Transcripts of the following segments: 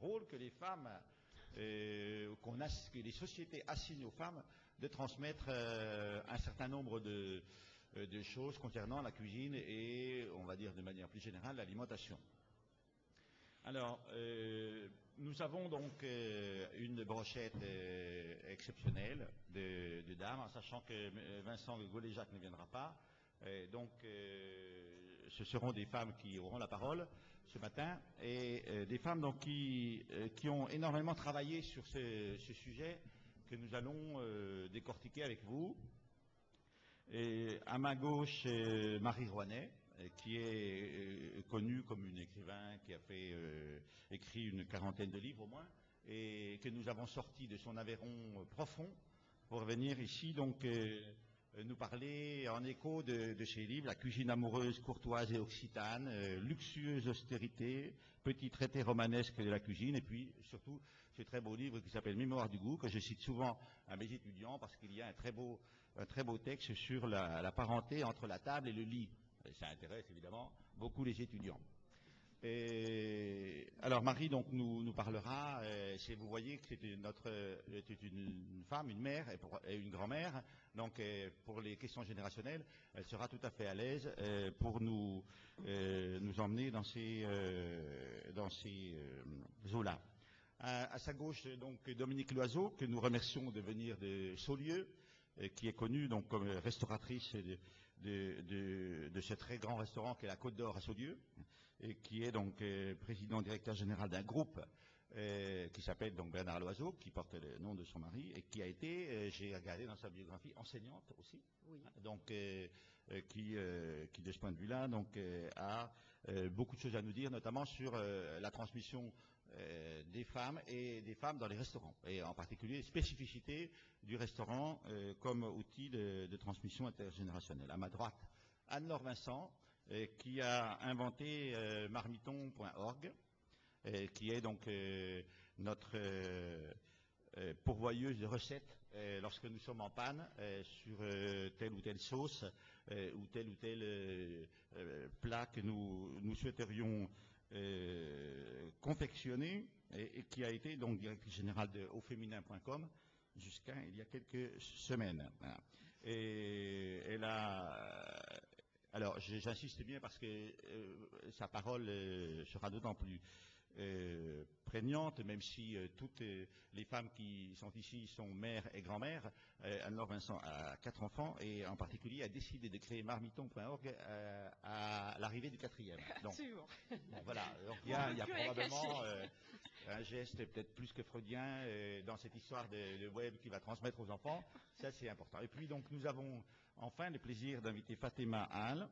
rôle que les femmes, que les sociétés assignent aux femmes de transmettre un certain nombre de choses concernant la cuisine et, on va dire de manière plus générale, l'alimentation. Alors, nous avons donc une brochette exceptionnelle de dames, en sachant que Vincent Goléjac ne viendra pas. Donc, ce seront des femmes qui auront la parole ce matin et des femmes donc, qui ont énormément travaillé sur ce sujet que nous allons décortiquer avec vous. Et à ma gauche, Marie Rouanet, qui est connue comme une écrivain qui a écrit une quarantaine de livres au moins, et que nous avons sorti de son Aveyron profond pour venir ici donc nous parler en écho de ses livres, La cuisine amoureuse, courtoise et occitane, Luxueuse austérité, Petit traité romanesque de la cuisine, et puis surtout ce très beau livre qui s'appelle Mémoire du goût, que je cite souvent à mes étudiants parce qu'il y a un très beau texte sur la parenté entre la table et le lit. Et ça intéresse évidemment beaucoup les étudiants. Alors Marie donc nous parlera, vous voyez que c'était une femme, une mère et une grand-mère, donc pour les questions générationnelles, elle sera tout à fait à l'aise pour nous emmener dans ces eaux-là. À sa gauche donc Dominique Loiseau, que nous remercions de venir de Saulieu, qui est connue donc comme restauratrice de ce très grand restaurant qu'est la Côte d'Or à Saulieu, et qui est donc président directeur général d'un groupe qui s'appelle donc Bernard Loiseau, qui porte le nom de son mari, et qui a été, j'ai regardé dans sa biographie, enseignante aussi, oui. Donc qui de ce point de vue-là donc a beaucoup de choses à nous dire, notamment sur la transmission des femmes dans les restaurants, et en particulier les spécificités du restaurant comme outil de transmission intergénérationnelle. À ma droite, Anne-Laure Vincent, qui a inventé marmiton.org, qui est donc notre pourvoyeuse de recettes lorsque nous sommes en panne sur telle ou telle sauce ou tel plat que nous souhaiterions confectionner, et qui a été donc directrice générale de auféminin.com jusqu'à il y a quelques semaines. Voilà. Et elle a... Alors j'insiste bien parce que sa parole sera d'autant plus prégnante, même si toutes les femmes qui sont ici sont mères et grand-mères. Anne-Laure Vincent a 4 enfants et en particulier a décidé de créer marmiton.org à l'arrivée du 4e. Donc, voilà, donc il y a probablement un geste peut-être plus que freudien dans cette histoire de web qui va transmettre aux enfants. Ça c'est important. Et puis donc nous avons enfin le plaisir d'inviter Fatima Al,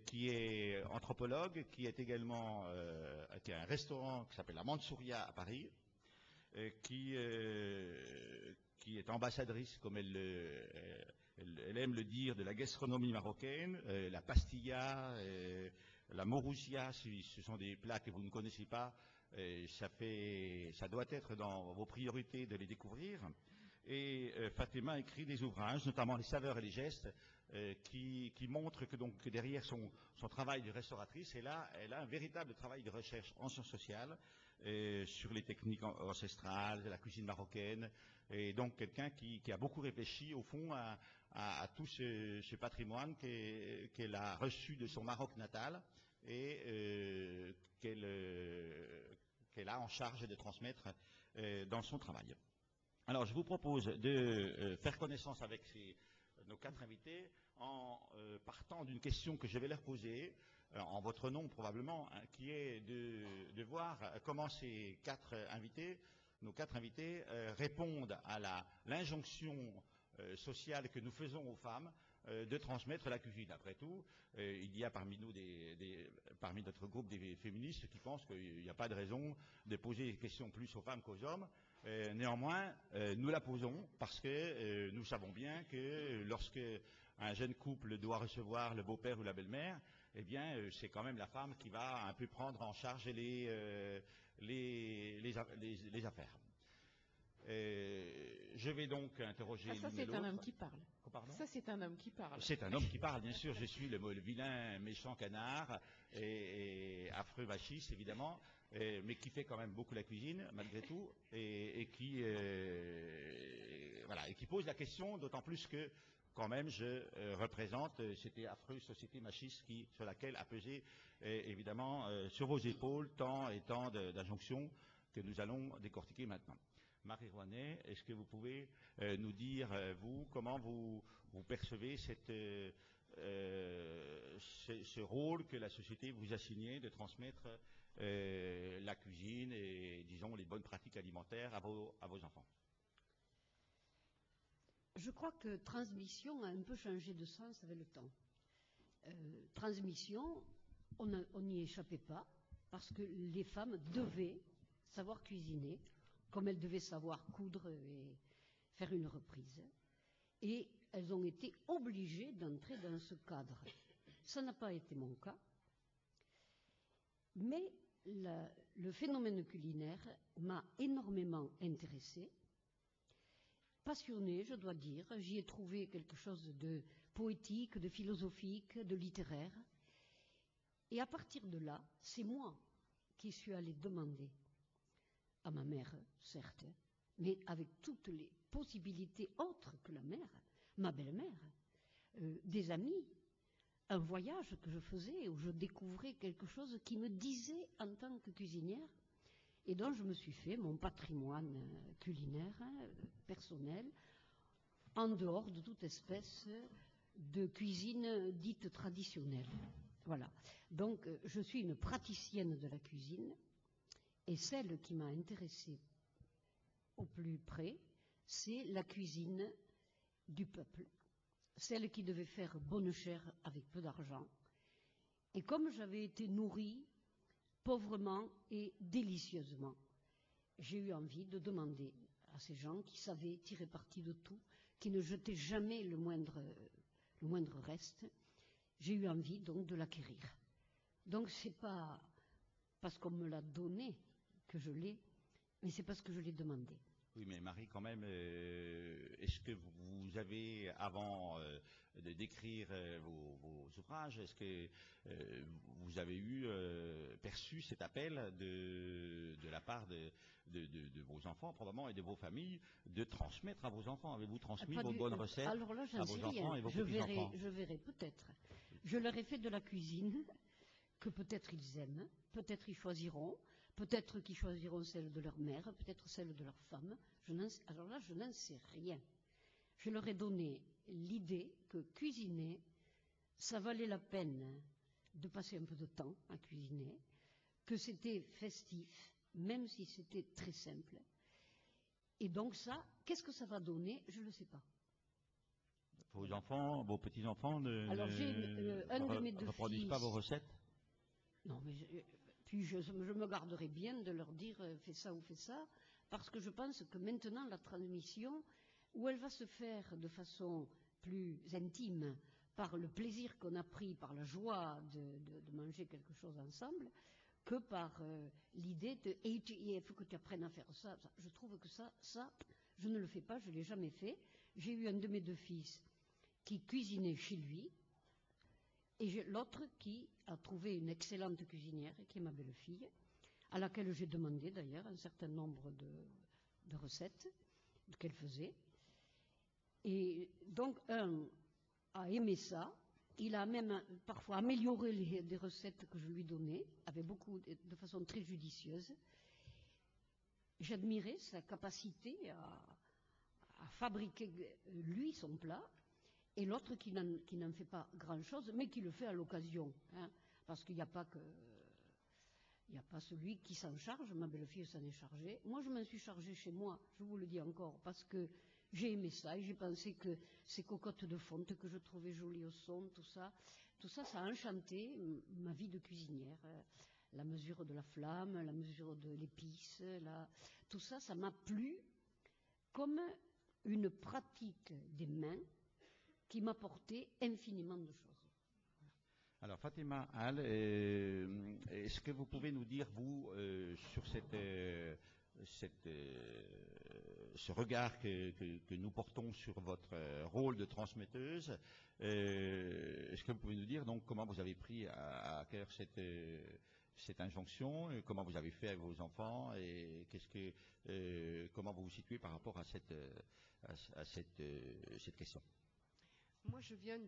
qui est anthropologue, qui est également qui a un restaurant qui s'appelle la Mansouria à Paris, qui est ambassadrice, comme elle aime le dire, de la gastronomie marocaine, la pastilla, la morousia, ce sont des plats que vous ne connaissez pas, ça doit être dans vos priorités de les découvrir. Et Fatima écrit des ouvrages, notamment Les saveurs et les gestes, qui montrent que derrière son travail de restauratrice, elle a un véritable travail de recherche en sciences sociales sur les techniques ancestrales, la cuisine marocaine, et donc quelqu'un qui a beaucoup réfléchi au fond à tout ce patrimoine qu'elle a reçu de son Maroc natal et qu'elle a en charge de transmettre dans son travail. Alors, je vous propose de faire connaissance avec nos 4 invités en partant d'une question que je vais leur poser, en votre nom probablement, hein, qui est de voir comment nos quatre invités répondent à l'injonction sociale que nous faisons aux femmes de transmettre la cuisine. Après tout, il y a parmi nous parmi notre groupe des féministes qui pensent qu'il n'y a pas de raison de poser des questions plus aux femmes qu'aux hommes. Néanmoins, nous la posons parce que nous savons bien que lorsque un jeune couple doit recevoir le beau-père ou la belle-mère, eh bien, c'est quand même la femme qui va un peu prendre en charge les affaires. Je vais donc interroger... ça c'est un homme qui parle. pardon? Ça, c'est un homme qui parle. C'est un homme qui parle, bien sûr. Je suis le vilain, méchant canard et affreux machiste, évidemment, mais qui fait quand même beaucoup la cuisine, malgré tout, et qui voilà, et qui pose la question, d'autant plus que quand même je représente cette affreuse société machiste sur laquelle a pesé évidemment sur vos épaules tant et tant d'injonctions que nous allons décortiquer maintenant. Marie Rouanet, est-ce que vous pouvez nous dire, vous, comment vous percevez ce rôle que la société vous a signé de transmettre la cuisine et, disons, les bonnes pratiques alimentaires à vos enfants? Je crois que transmission a un peu changé de sens avec le temps. Transmission, on n'y échappait pas, parce que les femmes devaient savoir cuisiner, comme elles devaient savoir coudre et faire une reprise. Et elles ont été obligées d'entrer dans ce cadre. Ça n'a pas été mon cas. Mais le phénomène culinaire m'a énormément intéressée, passionnée, je dois dire. J'y ai trouvé quelque chose de poétique, de philosophique, de littéraire. Et à partir de là, c'est moi qui suis allée demander à ma mère, certes, mais avec toutes les possibilités autres que la mère, ma belle-mère, des amis, un voyage que je faisais où je découvrais quelque chose qui me disait en tant que cuisinière, et dont je me suis fait mon patrimoine culinaire personnel, en dehors de toute espèce de cuisine dite traditionnelle. Voilà. Donc, je suis une praticienne de la cuisine, et celle qui m'a intéressée au plus près, c'est la cuisine du peuple, celle qui devait faire bonne chère avec peu d'argent. Et comme j'avais été nourrie pauvrement et délicieusement, j'ai eu envie de demander à ces gens qui savaient tirer parti de tout, qui ne jetaient jamais le moindre reste, j'ai eu envie donc de l'acquérir. Donc c'est pas parce qu'on me l'a donné que je l'ai, mais c'est parce que je l'ai demandé. Oui, mais Marie, quand même, est-ce que vous avez, avant de décrire vos ouvrages, est-ce que vous avez perçu cet appel de la part de vos enfants, probablement, et de vos familles, de transmettre à vos enfants? Avez-vous transmis vos bonnes recettes à vos enfants et vos petits-enfants? Je verrai peut-être. Je leur ai fait de la cuisine que peut-être ils aiment, peut-être ils choisiront, peut-être qu'ils choisiront celle de leur mère, peut-être celle de leur femme. Alors là, je n'en sais rien. Je leur ai donné l'idée que cuisiner, ça valait la peine de passer un peu de temps à cuisiner, que c'était festif, même si c'était très simple. Et donc ça, qu'est-ce que ça va donner? Je ne le sais pas. Vos enfants, vos petits-enfants ne reproduisent pas vos recettes? Non, mais puis je me garderai bien de leur dire fais ça ou fais ça, parce que je pense que maintenant la transmission, où elle va se faire de façon plus intime, par le plaisir qu'on a pris, par la joie de manger quelque chose ensemble, que par l'idée de il faut que tu apprennes à faire ça. Je trouve que ça, je ne le fais pas, je ne l'ai jamais fait. J'ai eu un de mes deux fils qui cuisinait chez lui, et l'autre qui a trouvé une excellente cuisinière, qui est ma belle-fille, à laquelle j'ai demandé d'ailleurs un certain nombre de recettes qu'elle faisait. Et donc, un a aimé ça. Il a même parfois amélioré des recettes que je lui donnais, de façon très judicieuse. J'admirais sa capacité à fabriquer, lui, son plat, et l'autre qui n'en fait pas grand-chose, mais qui le fait à l'occasion. Hein, parce qu'il n'y a pas celui qui s'en charge, ma belle-fille s'en est chargée. Moi, je m'en suis chargée chez moi, je vous le dis encore, parce que j'ai aimé ça, et j'ai pensé que ces cocottes de fonte que je trouvais jolies au son, tout ça, ça a enchanté ma vie de cuisinière. La mesure de la flamme, la mesure de l'épice, tout ça, ça m'a plu comme une pratique des mains qui m'apportait infiniment de choses. Alors Fatima Al, est-ce que vous pouvez nous dire, vous, sur cette ce regard que nous portons sur votre rôle de transmetteuse. Est-ce que vous pouvez nous dire donc comment vous avez pris à cœur cette injonction, comment vous avez fait avec vos enfants et comment vous vous situez par rapport à cette question? Moi, je viens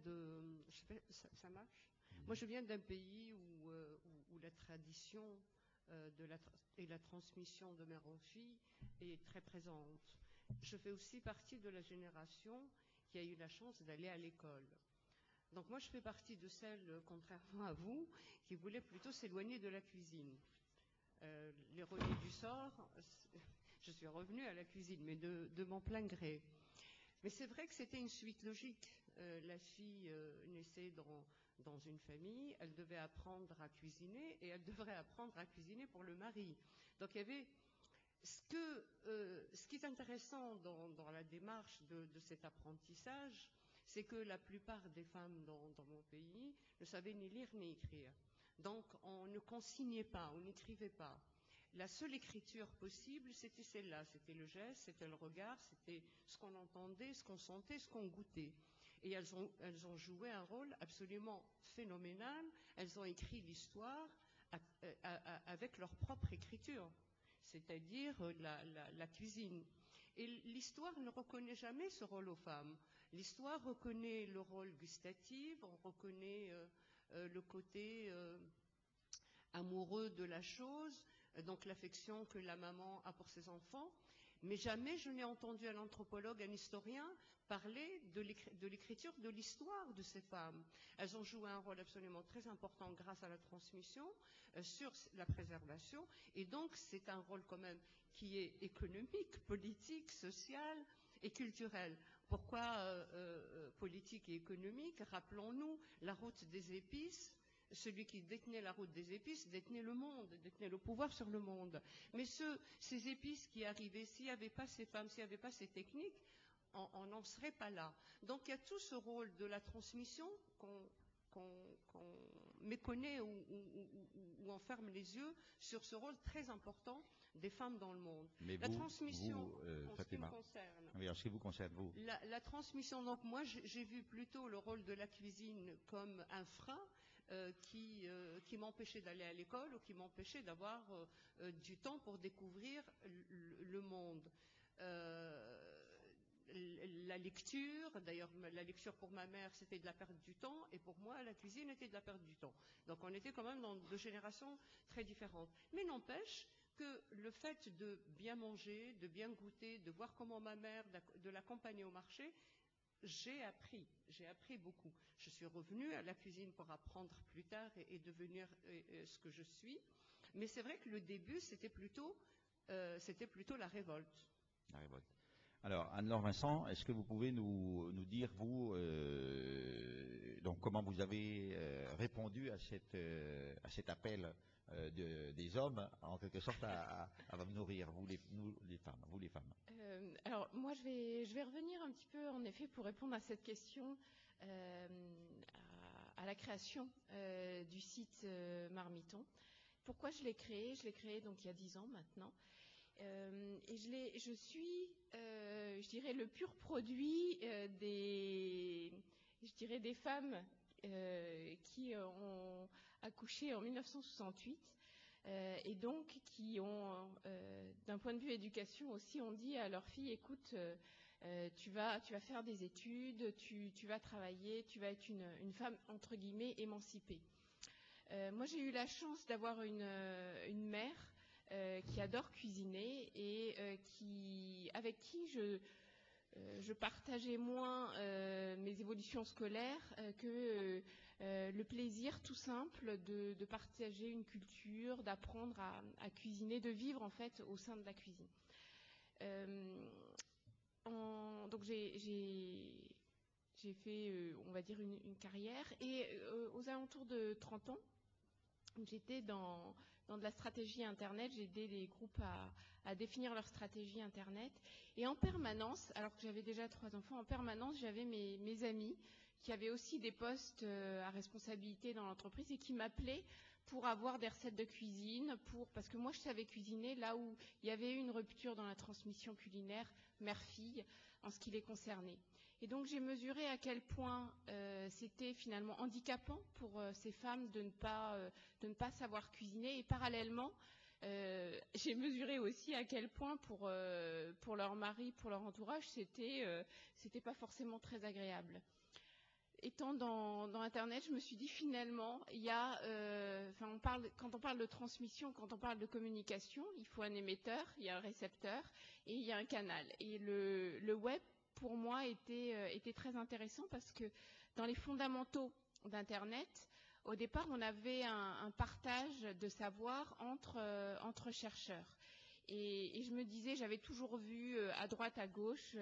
ça marche. Moi, je viens d'un pays où la tradition et la transmission de mère en fille est très présente. Je fais aussi partie de la génération qui a eu la chance d'aller à l'école. Donc moi, je fais partie de celles, contrairement à vous, qui voulaient plutôt s'éloigner de la cuisine. L'ironie du sort, je suis revenue à la cuisine, mais de mon plein gré. Mais c'est vrai que c'était une suite logique. La fille naissait dans une famille, elle devait apprendre à cuisiner et elle devrait apprendre à cuisiner pour le mari. Donc il y avait ce qui est intéressant dans la démarche de cet apprentissage, c'est que la plupart des femmes dans mon pays ne savaient ni lire ni écrire. Donc on ne consignait pas, on n'écrivait pas. La seule écriture possible, c'était celle-là. C'était le geste, c'était le regard, c'était ce qu'on entendait, ce qu'on sentait, ce qu'on goûtait. Et elles ont joué un rôle absolument phénoménal. Elles ont écrit l'histoire avec leur propre écriture, c'est-à-dire la cuisine. Et l'histoire ne reconnaît jamais ce rôle aux femmes. L'histoire reconnaît le rôle gustatif, on reconnaît le côté amoureux de la chose, donc l'affection que la maman a pour ses enfants. Mais jamais je n'ai entendu un anthropologue, un historien parler de l'écriture, de l'histoire de ces femmes. Elles ont joué un rôle absolument très important grâce à la transmission, sur la préservation, et donc c'est un rôle quand même qui est économique, politique, social et culturel. Pourquoi politique et économique? Rappelons-nous la route des épices. Celui qui détenait la route des épices détenait le monde, détenait le pouvoir sur le monde. Mais ces épices qui arrivaient, s'il n'y avait pas ces femmes, s'il n'y avait pas ces techniques, on n'en serait pas là. Donc il y a tout ce rôle de la transmission qu'on méconnaît ou on ferme les yeux sur ce rôle très important des femmes dans le monde. Mais la transmission, en ce qui me concerne. Oui, en ce qui vous concerne, vous. La transmission, donc moi j'ai vu plutôt le rôle de la cuisine comme un frein qui m'empêchait d'aller à l'école ou qui m'empêchait d'avoir du temps pour découvrir le monde. La lecture, d'ailleurs la lecture pour ma mère c'était de la perte du temps et pour moi la cuisine était de la perte du temps. Donc on était quand même dans deux générations très différentes. Mais n'empêche que le fait de bien manger, de bien goûter, de voir comment ma mère, de l'accompagner au marché, j'ai appris beaucoup. Je suis revenue à la cuisine pour apprendre plus tard et devenir ce que je suis. Mais c'est vrai que le début, c'était plutôt la révolte. La révolte. Alors, Anne-Laure Vincent, est-ce que vous pouvez nous dire, vous, donc comment vous avez répondu à cet appel des hommes, en quelque sorte, à vous nourrir, vous les femmes. Alors, moi, je vais revenir un petit peu, en effet, pour répondre à cette question, à la création du site Marmiton. Pourquoi je l'ai créé? Je l'ai créé donc il y a 10 ans maintenant. Et je suis, je dirais, le pur produit des femmes qui ont accouché en 1968 et donc qui ont, d'un point de vue éducation aussi, ont dit à leur fille, écoute, tu vas faire des études, tu vas travailler, tu vas être une femme entre guillemets émancipée. Moi, j'ai eu la chance d'avoir une mère qui adore cuisiner et avec qui je partageais moins mes évolutions scolaires que le plaisir tout simple de partager une culture, d'apprendre à cuisiner, de vivre en fait au sein de la cuisine. Donc j'ai fait, on va dire, une carrière et aux alentours de 30 ans, j'étais dans de la stratégie Internet, j'ai aidé les groupes à définir leur stratégie Internet. Et en permanence, alors que j'avais déjà 3 enfants, en permanence, j'avais mes amis qui avaient aussi des postes à responsabilité dans l'entreprise et qui m'appelaient pour avoir des recettes de cuisine, parce que moi je savais cuisiner là où il y avait eu une rupture dans la transmission culinaire mère-fille en ce qui les concernait. Et donc j'ai mesuré à quel point c'était finalement handicapant pour ces femmes de ne pas savoir cuisiner, et parallèlement j'ai mesuré aussi à quel point pour leur mari, pour leur entourage, c'était pas forcément très agréable. Étant dans Internet, je me suis dit finalement, il y a, quand on parle de transmission, quand on parle de communication, il faut un émetteur, il y a un récepteur et il y a un canal. Et le web, pour moi, était très intéressant parce que dans les fondamentaux d'Internet, au départ, on avait un partage de savoir entre chercheurs. Et je me disais, j'avais toujours vu à droite, à gauche,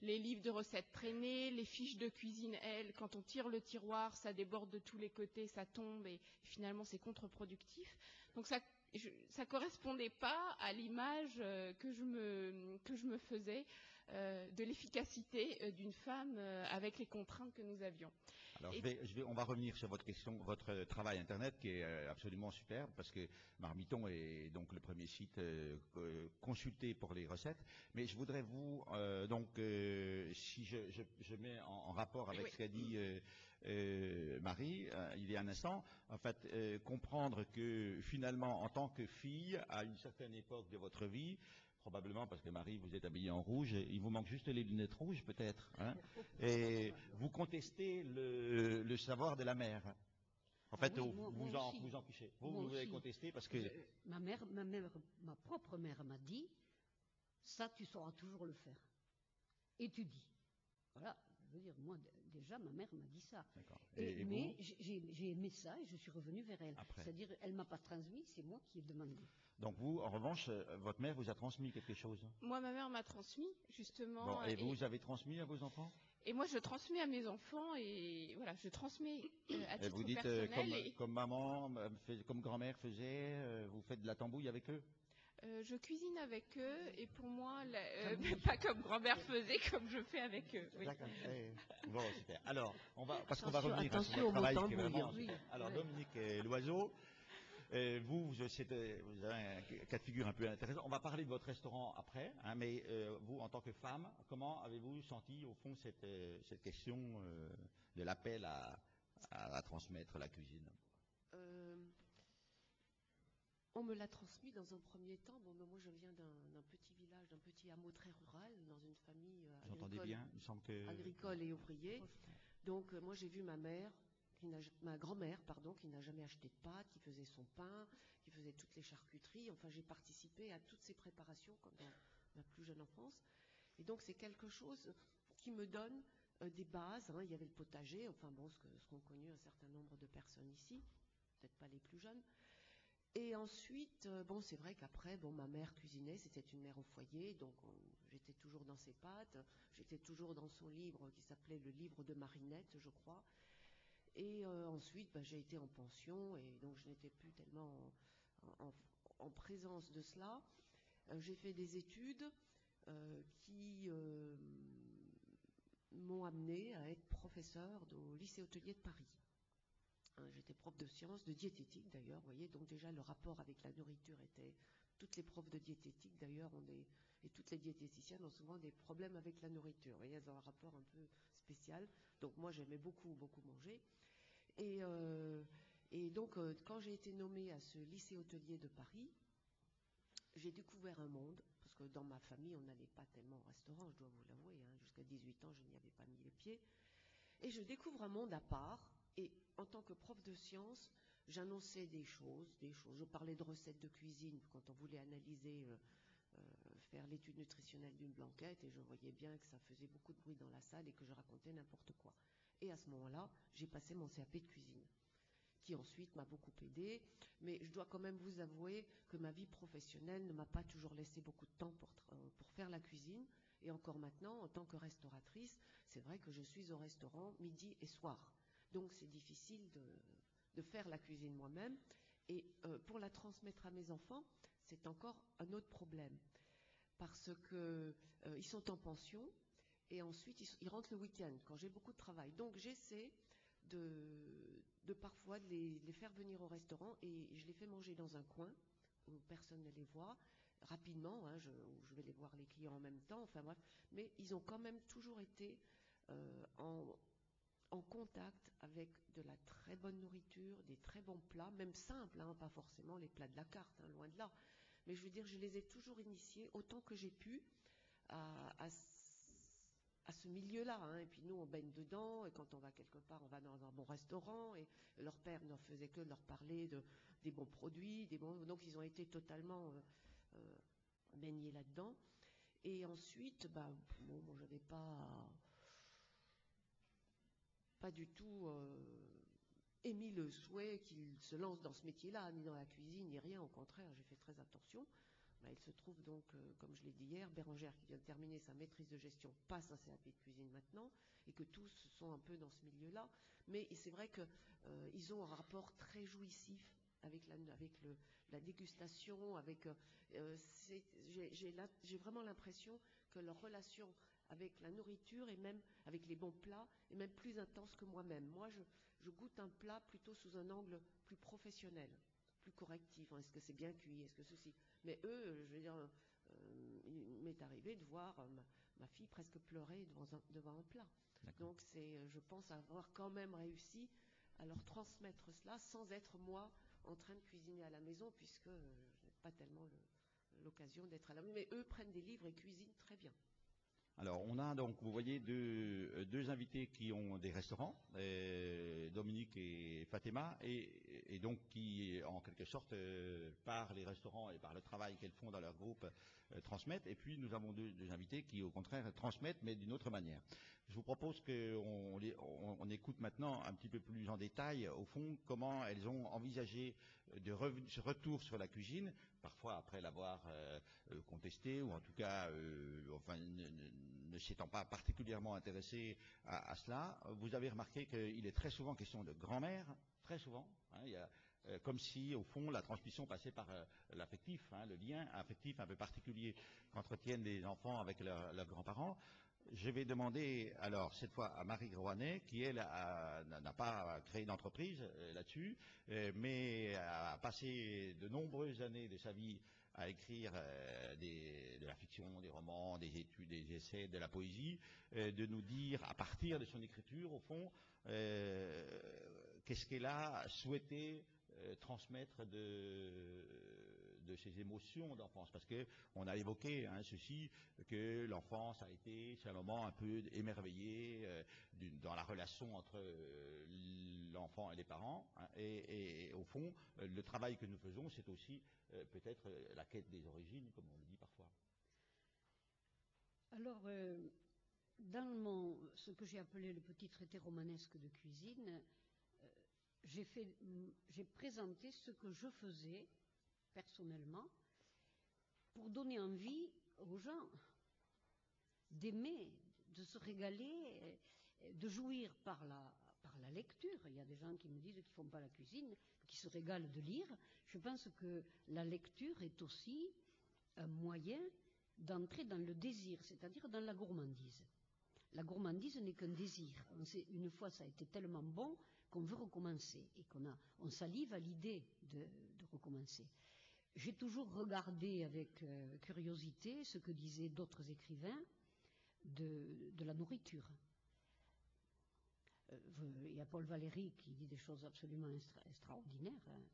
les livres de recettes traîner, les fiches de cuisine, quand on tire le tiroir, ça déborde de tous les côtés, ça tombe, et finalement c'est contre-productif. Donc ça correspondait pas à l'image que je me faisais de l'efficacité d'une femme avec les contraintes que nous avions. Alors, on va revenir sur votre question, votre travail Internet qui est absolument superbe, parce que Marmiton est donc le premier site consulté pour les recettes. Mais je voudrais si je mets en rapport avec ce qu'a dit Marie il y a un instant, en fait, comprendre que finalement, en tant que fille, à une certaine époque de votre vie, probablement parce que Marie, vous êtes habillée en rouge, il vous manque juste les lunettes rouges peut-être, hein, et vous contestez le savoir de la mère. En fait, oui, vous en fichez. Vous avez contesté parce que... Ma propre mère m'a dit, ça tu sauras toujours le faire. Étudie. Voilà, je veux dire, moi déjà ma mère m'a dit ça. Mais j'ai aimé ça et je suis revenue vers elle. C'est-à-dire, elle ne m'a pas transmis, c'est moi qui ai demandé. Donc vous, en revanche, votre mère vous a transmis quelque chose? Moi, ma mère m'a transmis, justement. Bon, et vous avez transmis à vos enfants? Et moi, je transmets à mes enfants, et voilà, je transmets à titre vous dites, personnel. comme maman, comme grand-mère faisait, vous faites de la tambouille avec eux? Je cuisine avec eux, et pour moi, pas comme grand-mère faisait, comme je fais avec eux. Oui. D'accord. Bon, super. Alors, parce qu'on va revenir sur votre travail qui est vraiment... Oui. Alors, Dominique Loiseau, vous avez un cas de figure un peu intéressant. On va parler de votre restaurant après, hein, mais vous, en tant que femme, comment avez-vous senti, au fond, cette question de l'appel à transmettre la cuisine? On me l'a transmis dans un premier temps. Bon, moi, je viens d'un petit village, d'un petit hameau très rural, dans une famille agricole et ouvrier. Donc, moi, j'ai vu ma grand-mère, qui n'a jamais acheté de pâtes, qui faisait son pain, qui faisait toutes les charcuteries. Enfin, j'ai participé à toutes ces préparations comme dans ma plus jeune enfance. Et donc, c'est quelque chose qui me donne des bases. Hein. Il y avait le potager, enfin bon, ce qu'ont connu un certain nombre de personnes ici, peut-être pas les plus jeunes. Et ensuite, c'est vrai qu'après, ma mère cuisinait, c'était une mère au foyer, donc j'étais toujours dans ses pâtes, j'étais toujours dans son livre qui s'appelait le livre de Marinette, je crois. Et ensuite, j'ai été en pension, et donc je n'étais plus tellement en présence de cela. J'ai fait des études qui m'ont amenée à être professeure au lycée hôtelier de Paris. J'étais prof de sciences, de diététique d'ailleurs, vous voyez, donc déjà le rapport avec la nourriture était... Toutes les profs de diététique d'ailleurs et toutes les diététiciennes ont souvent des problèmes avec la nourriture, vous voyez, elles ont un rapport un peu spécial. Donc moi j'aimais beaucoup manger. Et donc quand j'ai été nommée à ce lycée hôtelier de Paris, j'ai découvert un monde, parce que dans ma famille on n'allait pas tellement au restaurant, je dois vous l'avouer, hein, jusqu'à 18 ans je n'y avais pas mis les pieds. Et je découvre un monde à part. Et en tant que prof de sciences, j'annonçais des choses. Je parlais de recettes de cuisine quand on voulait analyser, faire l'étude nutritionnelle d'une blanquette, et je voyais bien que ça faisait beaucoup de bruit dans la salle et que je racontais n'importe quoi. Et à ce moment-là, j'ai passé mon CAP de cuisine, qui ensuite m'a beaucoup aidée. Mais je dois quand même vous avouer que ma vie professionnelle ne m'a pas toujours laissé beaucoup de temps pour faire la cuisine. Et encore maintenant, en tant que restauratrice, c'est vrai que je suis au restaurant midi et soir. Donc c'est difficile de faire la cuisine moi-même. Et pour la transmettre à mes enfants, c'est encore un autre problème. Parce qu'ils sont en pension, et ensuite ils rentrent le week-end quand j'ai beaucoup de travail. Donc j'essaie de parfois de les faire venir au restaurant et je les fais manger dans un coin où personne ne les voit rapidement, hein, où je vais les voir les clients en même temps, enfin bref, mais ils ont quand même toujours été en contact avec de la très bonne nourriture, des très bons plats, même simples, hein, pas forcément les plats de la carte, hein, loin de là. Mais je veux dire, je les ai toujours initiés autant que j'ai pu à ce milieu-là, hein. Et puis nous, on baigne dedans, et quand on va quelque part, on va dans un bon restaurant, et leur père ne faisait que leur parler des bons produits, donc ils ont été totalement baignés là-dedans. Et ensuite, bon, j'avais pas du tout émis le souhait qu'ils se lancent dans ce métier-là, ni dans la cuisine, ni rien, au contraire, j'ai fait très attention. Il se trouve donc, comme je l'ai dit hier, Bérangère, qui vient de terminer sa maîtrise de gestion, passe un CAP de cuisine maintenant, et que tous sont un peu dans ce milieu-là. Mais c'est vrai qu'ils ont un rapport très jouissif avec la dégustation, j'ai vraiment l'impression que leur relation avec la nourriture et même avec les bons plats est même plus intense que moi-même. Moi, je goûte un plat plutôt sous un angle plus professionnel, plus correctif. Est-ce que c'est bien cuit? Est-ce que ceci? Mais eux, je veux dire, il m'est arrivé de voir ma fille presque pleurer devant un plat. Donc je pense avoir quand même réussi à leur transmettre cela sans être moi en train de cuisiner à la maison, puisque je n'ai pas tellement l'occasion d'être à la maison. Mais eux prennent des livres et cuisinent très bien. Alors, on a donc, vous voyez, deux invités qui ont des restaurants, Dominique et Fatima, et donc qui, en quelque sorte, par les restaurants et par le travail qu'elles font dans leur groupe, transmettent. Et puis, nous avons deux invités qui, au contraire, transmettent, mais d'une autre manière. Je vous propose qu'on écoute maintenant un petit peu plus en détail, au fond, comment elles ont envisagé ce retour sur la cuisine, parfois après l'avoir contesté, ou en tout cas, ne s'étant pas particulièrement intéressé à cela. Vous avez remarqué qu'il est très souvent question de grand-mère, très souvent. Hein, comme si, au fond, la transmission passait par l'affectif, hein, le lien affectif un peu particulier qu'entretiennent les enfants avec leurs grands-parents. Je vais demander, alors, cette fois à Marie Groanet, qui, elle, n'a pas créé d'entreprise là-dessus, mais a passé de nombreuses années de sa vie à écrire de la fiction, des romans, des études, des essais, de la poésie, de nous dire, à partir de son écriture, au fond, qu'est-ce qu'elle a souhaité transmettre de ses émotions d'enfance, parce que on a évoqué ceci, que l'enfance a été, c'est un moment un peu émerveillé dans la relation entre l'enfant et les parents, hein, et au fond, le travail que nous faisons, c'est aussi peut-être la quête des origines, comme on le dit parfois. Alors, dans ce que j'ai appelé le petit traité romanesque de cuisine, j'ai présenté ce que je faisais personnellement pour donner envie aux gens d'aimer, de se régaler, de jouir par la lecture. Il y a des gens qui me disent qu'ils ne font pas la cuisine, qui se régalent de lire. Je pense que la lecture est aussi un moyen d'entrer dans le désir, c'est-à-dire dans la gourmandise. La gourmandise n'est qu'un désir. Une fois, ça a été tellement bon qu'on veut recommencer et on salive à l'idée de recommencer. J'ai toujours regardé avec curiosité ce que disaient d'autres écrivains de la nourriture. Il y a Paul Valéry qui dit des choses absolument extraordinaires, hein.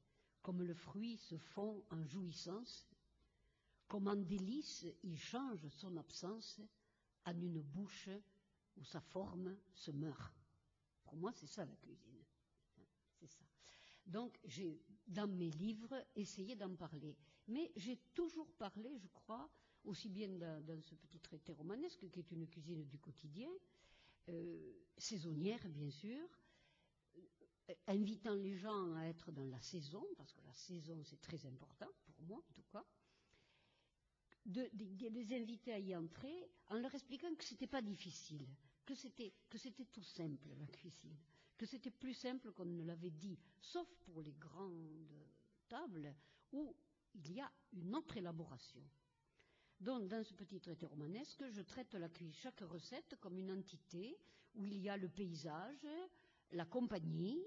Comme le fruit se fond en jouissance, comme en délice il change son absence en une bouche où sa forme se meurt. Pour moi, c'est ça la cuisine. C'est ça. Donc, j'ai, dans mes livres, essayé d'en parler. Mais j'ai toujours parlé, je crois, aussi bien dans ce petit traité romanesque, qui est une cuisine du quotidien, saisonnière, bien sûr, invitant les gens à être dans la saison, parce que la saison, c'est très important, pour moi, en tout cas, de les inviter à y entrer, en leur expliquant que c'était pas difficile, que c'était tout simple, la cuisine, que c'était plus simple qu'on ne l'avait dit, sauf pour les grandes tables où il y a une autre élaboration. Donc, dans ce petit traité romanesque, je traite chaque recette comme une entité où il y a le paysage, la compagnie,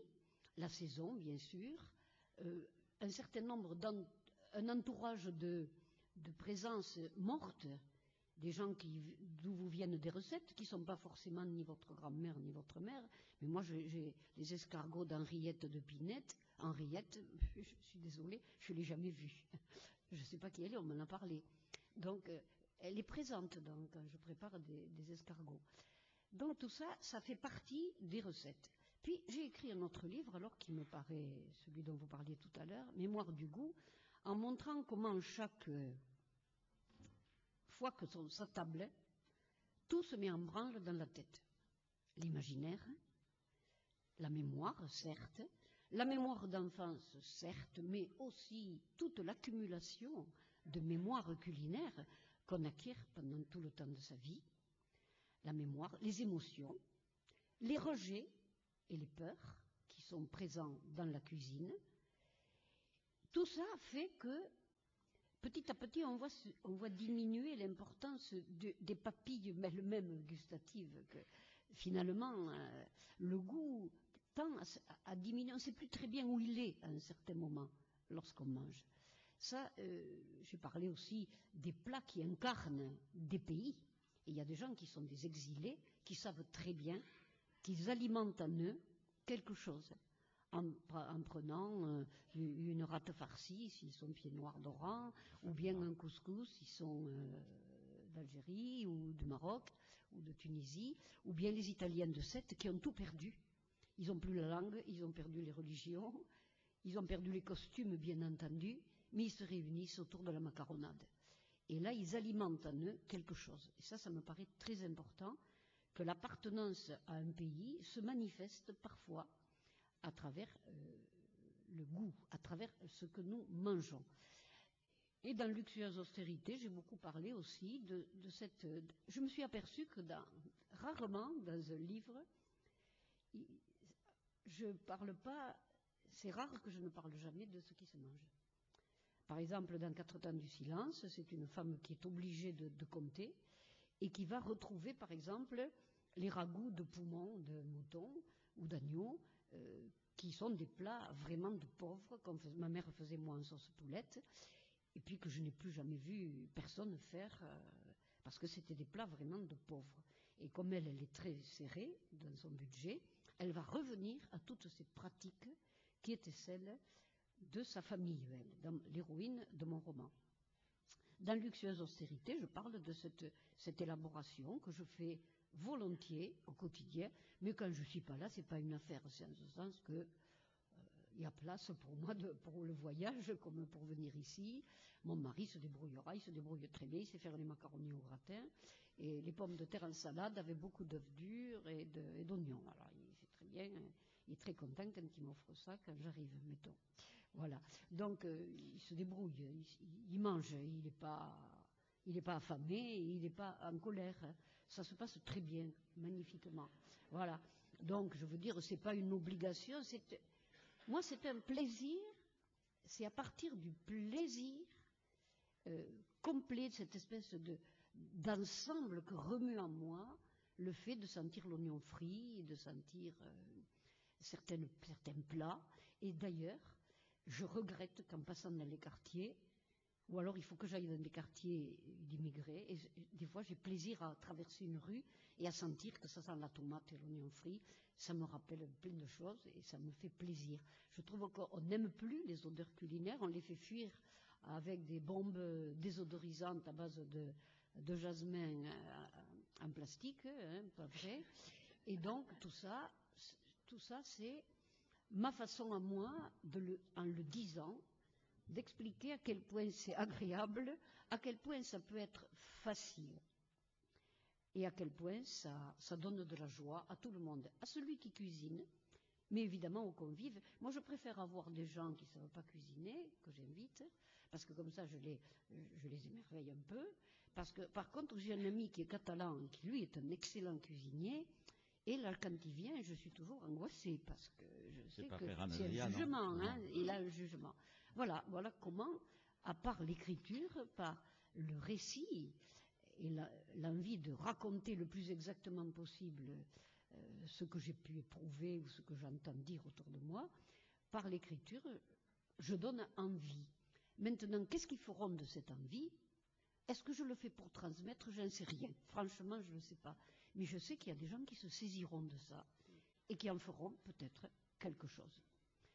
la saison, bien sûr, un certain nombre un entourage de présences mortes, des gens d'où vous viennent des recettes, qui ne sont pas forcément ni votre grand-mère ni votre mère. Mais moi, j'ai les escargots d'Henriette de Pinette. Henriette, je suis désolée, je ne l'ai jamais vue. Je ne sais pas qui elle est, on m'en a parlé. Donc, elle est présente quand je prépare des escargots. Donc, tout ça, ça fait partie des recettes. Puis, j'ai écrit un autre livre, alors qui me paraît celui dont vous parliez tout à l'heure, Mémoire du goût, en montrant comment chaque fois que ça tablait, tout se met en branle dans la tête. L'imaginaire, la mémoire, certes, la mémoire d'enfance, certes, mais aussi toute l'accumulation de mémoire culinaire qu'on acquiert pendant tout le temps de sa vie, la mémoire, les émotions, les rejets et les peurs qui sont présents dans la cuisine. Tout ça fait que petit à petit, on voit diminuer l'importance des papilles elles-mêmes gustatives, que finalement, le goût tend à diminuer. On ne sait plus très bien où il est à un certain moment lorsqu'on mange. Ça, j'ai parlé aussi des plats qui incarnent des pays. Et il y a des gens qui sont des exilés, qui savent très bien qu'ils alimentent en eux quelque chose. En prenant une rate farcie, s'ils sont pieds noirs d'Oran, ou bien un couscous, s'ils sont d'Algérie, ou du Maroc, ou de Tunisie, ou bien les Italiens de Sète qui ont tout perdu. Ils n'ont plus la langue, ils ont perdu les religions, ils ont perdu les costumes, bien entendu, mais ils se réunissent autour de la macaronade. Et là, ils alimentent en eux quelque chose. Et ça me paraît très important, que l'appartenance à un pays se manifeste parfois à travers le goût, à travers ce que nous mangeons. Et dans Luxueuse Austérité, j'ai beaucoup parlé aussi de cette... Je me suis aperçue que rarement dans un livre, je parle pas... C'est rare que je ne parle jamais de ce qui se mange. Par exemple, dans 4 temps du silence, c'est une femme qui est obligée de compter et qui va retrouver, par exemple, les ragoûts de poumon, de mouton ou d'agneau, qui sont des plats vraiment de pauvres, comme ma mère faisait moi en sauce poulette, et puis que je n'ai plus jamais vu personne faire, parce que c'était des plats vraiment de pauvres. Et comme elle est très serrée dans son budget, elle va revenir à toutes ces pratiques qui étaient celles de sa famille, dans l'héroïne de mon roman. Dans Luxueuse Austérité, je parle de cette élaboration que je fais volontiers au quotidien, mais quand je ne suis pas là, ce n'est pas une affaire, c'est en ce sens que il y a place pour moi pour le voyage comme pour venir ici. Mon mari se débrouillera, il se débrouille très bien, il sait faire les macaronis au gratin et les pommes de terre en salade avec beaucoup d'œufs durs et d'oignons. Alors il sait très bien, il est très content quand il m'offre ça quand j'arrive, mettons. Voilà, donc il se débrouille, il mange, il n'est pas affamé, il n'est pas en colère. Ça se passe très bien, magnifiquement. Voilà, donc je veux dire, c'est pas une obligation, moi c'est un plaisir, c'est à partir du plaisir complet de cette espèce d'ensemble que remue en moi le fait de sentir l'oignon frit, de sentir certains plats, et d'ailleurs, je regrette qu'en passant dans les quartiers, ou alors il faut que j'aille dans des quartiers d'immigrés, et des fois j'ai plaisir à traverser une rue et à sentir que ça sent la tomate et l'oignon frit, ça me rappelle plein de choses et ça me fait plaisir. Je trouve qu'on n'aime plus les odeurs culinaires, on les fait fuir avec des bombes désodorisantes à base de jasmin en plastique, pas vrai, et donc tout ça c'est ma façon à moi, en le disant, d'expliquer à quel point c'est agréable, à quel point ça peut être facile, et à quel point ça donne de la joie à tout le monde, à celui qui cuisine, mais évidemment aux convives. Moi, je préfère avoir des gens qui ne savent pas cuisiner, que j'invite, parce que comme ça, je les émerveille un peu, parce que, par contre, j'ai un ami qui est catalan, qui lui est un excellent cuisinier. Et là, quand il vient, je suis toujours angoissée parce que je sais que c'est un jugement, il a un jugement. Voilà comment, à part l'écriture, par le récit et l'envie de raconter le plus exactement possible ce que j'ai pu éprouver ou ce que j'entends dire autour de moi, par l'écriture, je donne envie. Maintenant, qu'est-ce qu'ils feront de cette envie? Est-ce que je le fais pour transmettre? J'en sais rien. Franchement, je ne sais pas. Mais je sais qu'il y a des gens qui se saisiront de ça et qui en feront peut-être quelque chose.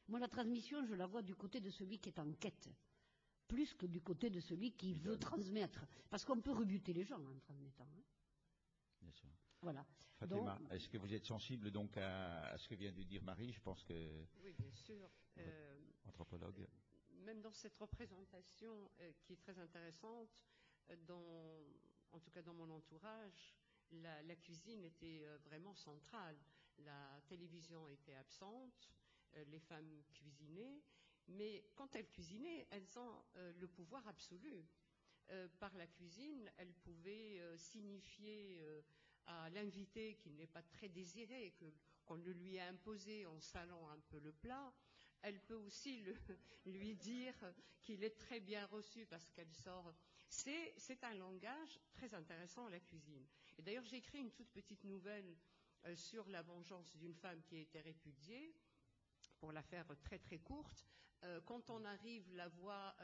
Moi, la transmission, je la vois du côté de celui qui est en quête, plus que du côté de celui qui veut transmettre. Parce qu'on peut rebuter les gens en transmettant. Hein. Bien sûr. Voilà. Fatima, est-ce que vous êtes sensible donc à ce que vient de dire Marie? Je pense que... Oui, bien sûr. Anthropologue. Même dans cette représentation qui est très intéressante, en tout cas dans mon entourage, la cuisine était vraiment centrale. La télévision était absente, les femmes cuisinaient, mais quand elles cuisinaient, elles ont le pouvoir absolu. Par la cuisine, elles pouvaient signifier à l'invité qui n'est pas très désiré, qu'on le lui a imposé en salant un peu le plat. Elle peut aussi lui dire qu'il est très bien reçu parce qu'elle sort. C'est un langage très intéressant, la cuisine. Et d'ailleurs, j'ai écrit une toute petite nouvelle sur la vengeance d'une femme qui a été répudiée, pour la faire très très courte. Quand on arrive, la voix...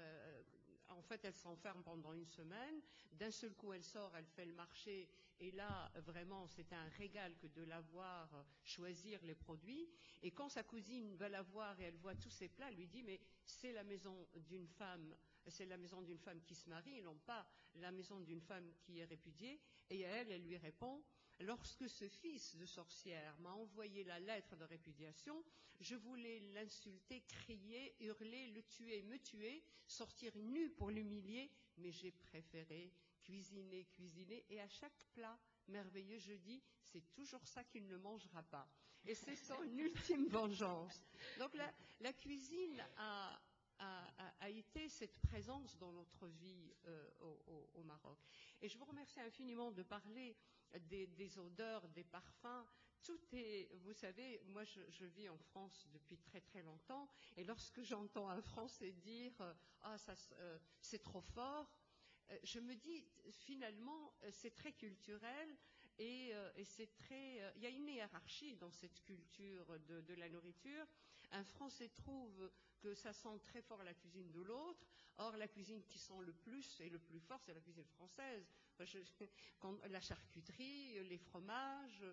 en fait, elle s'enferme pendant une semaine. D'un seul coup, elle sort, elle fait le marché. Et là, vraiment, c'est un régal que de la voir choisir les produits. Et quand sa cousine va la voir et elle voit tous ses plats, elle lui dit, mais c'est la maison d'une femme, c'est la maison d'une femme qui se marie, et non pas la maison d'une femme qui est répudiée. Et elle lui répond, lorsque ce fils de sorcière m'a envoyé la lettre de répudiation, je voulais l'insulter, crier, hurler, le tuer, me tuer, sortir nu pour l'humilier, mais j'ai préféré cuisiner, et à chaque plat merveilleux, je dis, c'est toujours ça qu'il ne mangera pas. Et c'est son ultime vengeance. Donc la cuisine a été cette présence dans notre vie au Maroc. Et je vous remercie infiniment de parler des odeurs, des parfums. Tout est, vous savez, moi je vis en France depuis très très longtemps, et lorsque j'entends un Français dire c'est trop fort, je me dis finalement c'est très culturel et c'est très, il y a une hiérarchie dans cette culture de la nourriture. Un Français trouve que ça sent très fort la cuisine de l'autre. Or, la cuisine qui sent le plus et le plus fort, c'est la cuisine française. La charcuterie, les fromages.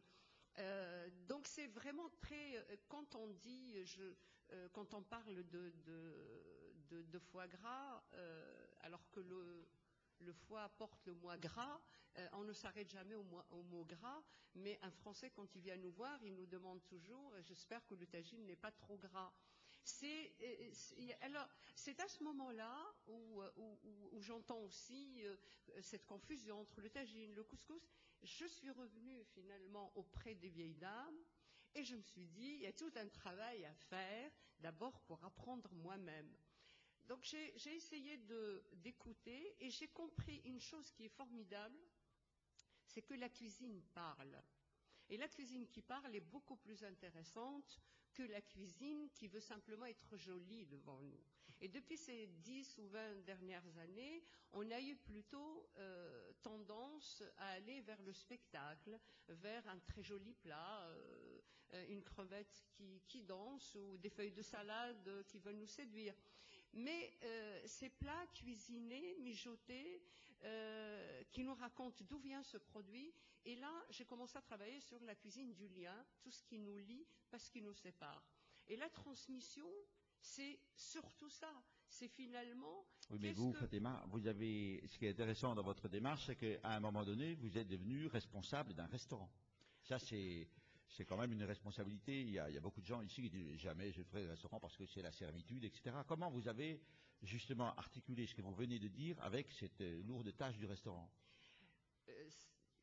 Donc, c'est vraiment très... Quand on dit... quand on parle de foie gras, alors que le foie porte le mot gras, on ne s'arrête jamais au mot gras, mais un Français, quand il vient nous voir, il nous demande toujours, j'espère que le tagine n'est pas trop gras. Alors, c'est à ce moment-là où j'entends aussi cette confusion entre le tagine, le couscous. Je suis revenue finalement auprès des vieilles dames et je me suis dit, il y a tout un travail à faire, d'abord pour apprendre moi-même. Donc j'ai essayé d'écouter et j'ai compris une chose qui est formidable, c'est que la cuisine parle. Et la cuisine qui parle est beaucoup plus intéressante que la cuisine qui veut simplement être jolie devant nous. Et depuis ces 10 ou 20 dernières années, on a eu plutôt tendance à aller vers le spectacle, vers un très joli plat, une crevette qui danse ou des feuilles de salade qui veulent nous séduire. Mais ces plats cuisinés, mijotés, qui nous racontent d'où vient ce produit. Et là, j'ai commencé à travailler sur la cuisine du lien, tout ce qui nous lie, pas ce qui nous sépare. Et la transmission, c'est surtout ça. C'est finalement... Oui, mais vous, Fatima, ce qui est intéressant dans votre démarche, c'est qu'à un moment donné, vous êtes devenu responsable d'un restaurant. Ça, c'est quand même une responsabilité. Il y a beaucoup de gens ici qui disent jamais je ferai un restaurant parce que c'est la servitude, etc. Comment vous avez justement articulé ce que vous venez de dire avec cette lourde tâche du restaurant?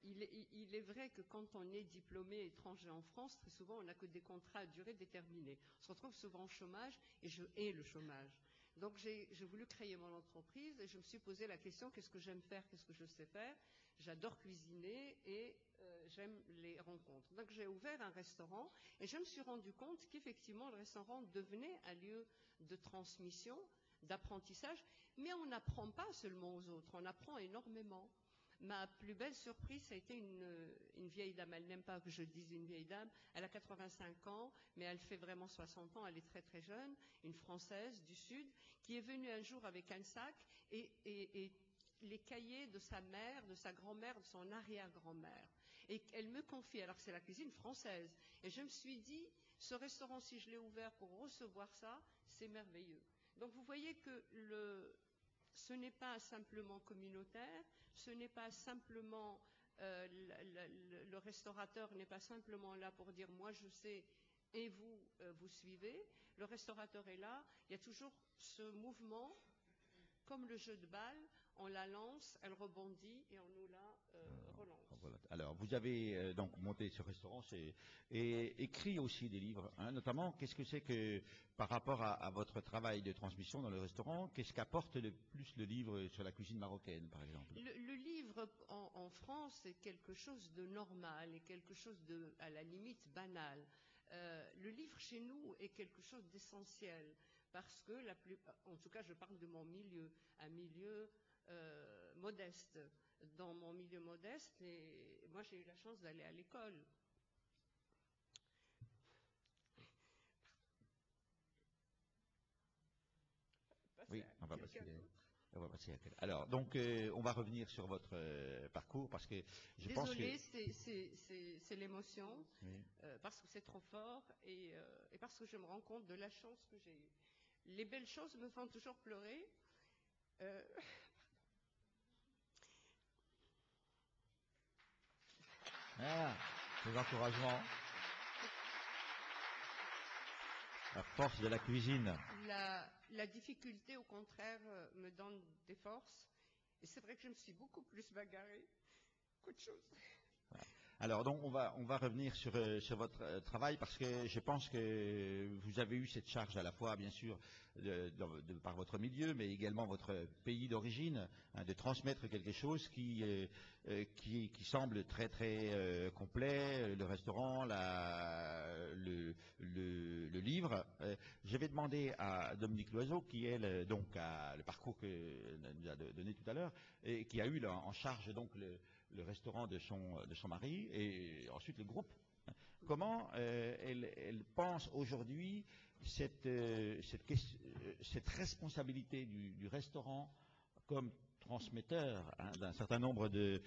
Il est vrai que quand on est diplômé étranger en France, très souvent on n'a que des contrats à durée déterminée. On se retrouve souvent au chômage et je hais le chômage. Donc j'ai voulu créer mon entreprise et je me suis posé la question, qu'est-ce que j'aime faire, qu'est-ce que je sais faire? J'adore cuisiner et j'aime les rencontres. Donc j'ai ouvert un restaurant et je me suis rendu compte qu'effectivement le restaurant devenait un lieu de transmission, d'apprentissage, Mais on n'apprend pas seulement aux autres, on apprend énormément. Ma plus belle surprise, ça a été une vieille dame. Elle n'aime pas que je dise une vieille dame. Elle a 85 ans, mais elle fait vraiment 60 ans. Elle est très très jeune, une Française du Sud, qui est venue un jour avec un sac et les cahiers de sa mère, de sa grand-mère, de son arrière-grand-mère. Et elle me confie, alors que c'est la cuisine française. Et je me suis dit, ce restaurant, si je l'ai ouvert pour recevoir ça, c'est merveilleux. Donc vous voyez que ce n'est pas simplement communautaire, ce n'est pas simplement, le restaurateur n'est pas simplement là pour dire moi je sais et vous, vous suivez. Le restaurateur est là, il y a toujours ce mouvement, comme le jeu de balle, on la lance, elle rebondit et on nous la relance. Voilà. Alors, vous avez donc monté ce restaurant et écrit aussi des livres, hein, notamment, qu'est-ce que c'est que, par rapport à votre travail de transmission dans le restaurant, qu'est-ce qu'apporte le plus le livre sur la cuisine marocaine, par exemple? Le livre en France est quelque chose de normal et quelque chose de, à la limite, banal. Le livre chez nous est quelque chose d'essentiel parce que, en tout cas, je parle de mon milieu, un milieu modeste. Dans mon milieu modeste, et moi j'ai eu la chance d'aller à l'école. Oui, on va passer à quel... Alors, donc, on va revenir sur votre parcours parce que je pense que... Désolée, c'est l'émotion, oui. Parce que c'est trop fort et parce que je me rends compte de la chance que j'ai eue. Les belles choses me font toujours pleurer. Ah, les encouragements. La force de la cuisine. La difficulté, au contraire, me donne des forces. Et c'est vrai que je me suis beaucoup plus bagarrée qu'autre chose. Alors, donc, on va revenir sur votre travail parce que je pense que vous avez eu cette charge à la fois, bien sûr, par votre milieu, mais également votre pays d'origine, hein, de transmettre quelque chose qui semble très très complet, le restaurant, le livre. Je vais demander à Dominique Loiseau, qui est le parcours que nous a donné tout à l'heure, et qui a eu en charge donc le restaurant de son mari et ensuite le groupe. Comment elle pense aujourd'hui cette responsabilité du restaurant comme transmetteur, hein, d'un certain nombre de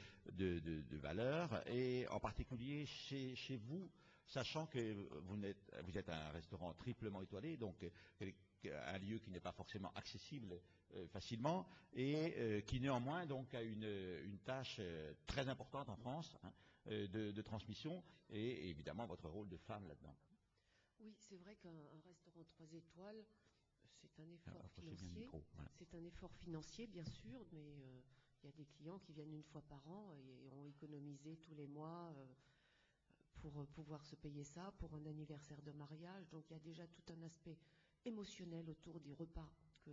valeurs, et en particulier chez vous, sachant que vous êtes un restaurant triplement étoilé, donc un lieu qui n'est pas forcément accessible facilement et qui néanmoins donc a une tâche très importante en France, hein, de transmission, et évidemment votre rôle de femme là-dedans. Oui, c'est vrai qu'un restaurant 3 étoiles, c'est un effort financier. Voilà. C'est un effort financier, bien sûr, mais il y a des clients qui viennent une fois par an et ont économisé tous les mois pour pouvoir se payer ça, pour un anniversaire de mariage. Donc il y a déjà tout un aspect émotionnel autour des repas que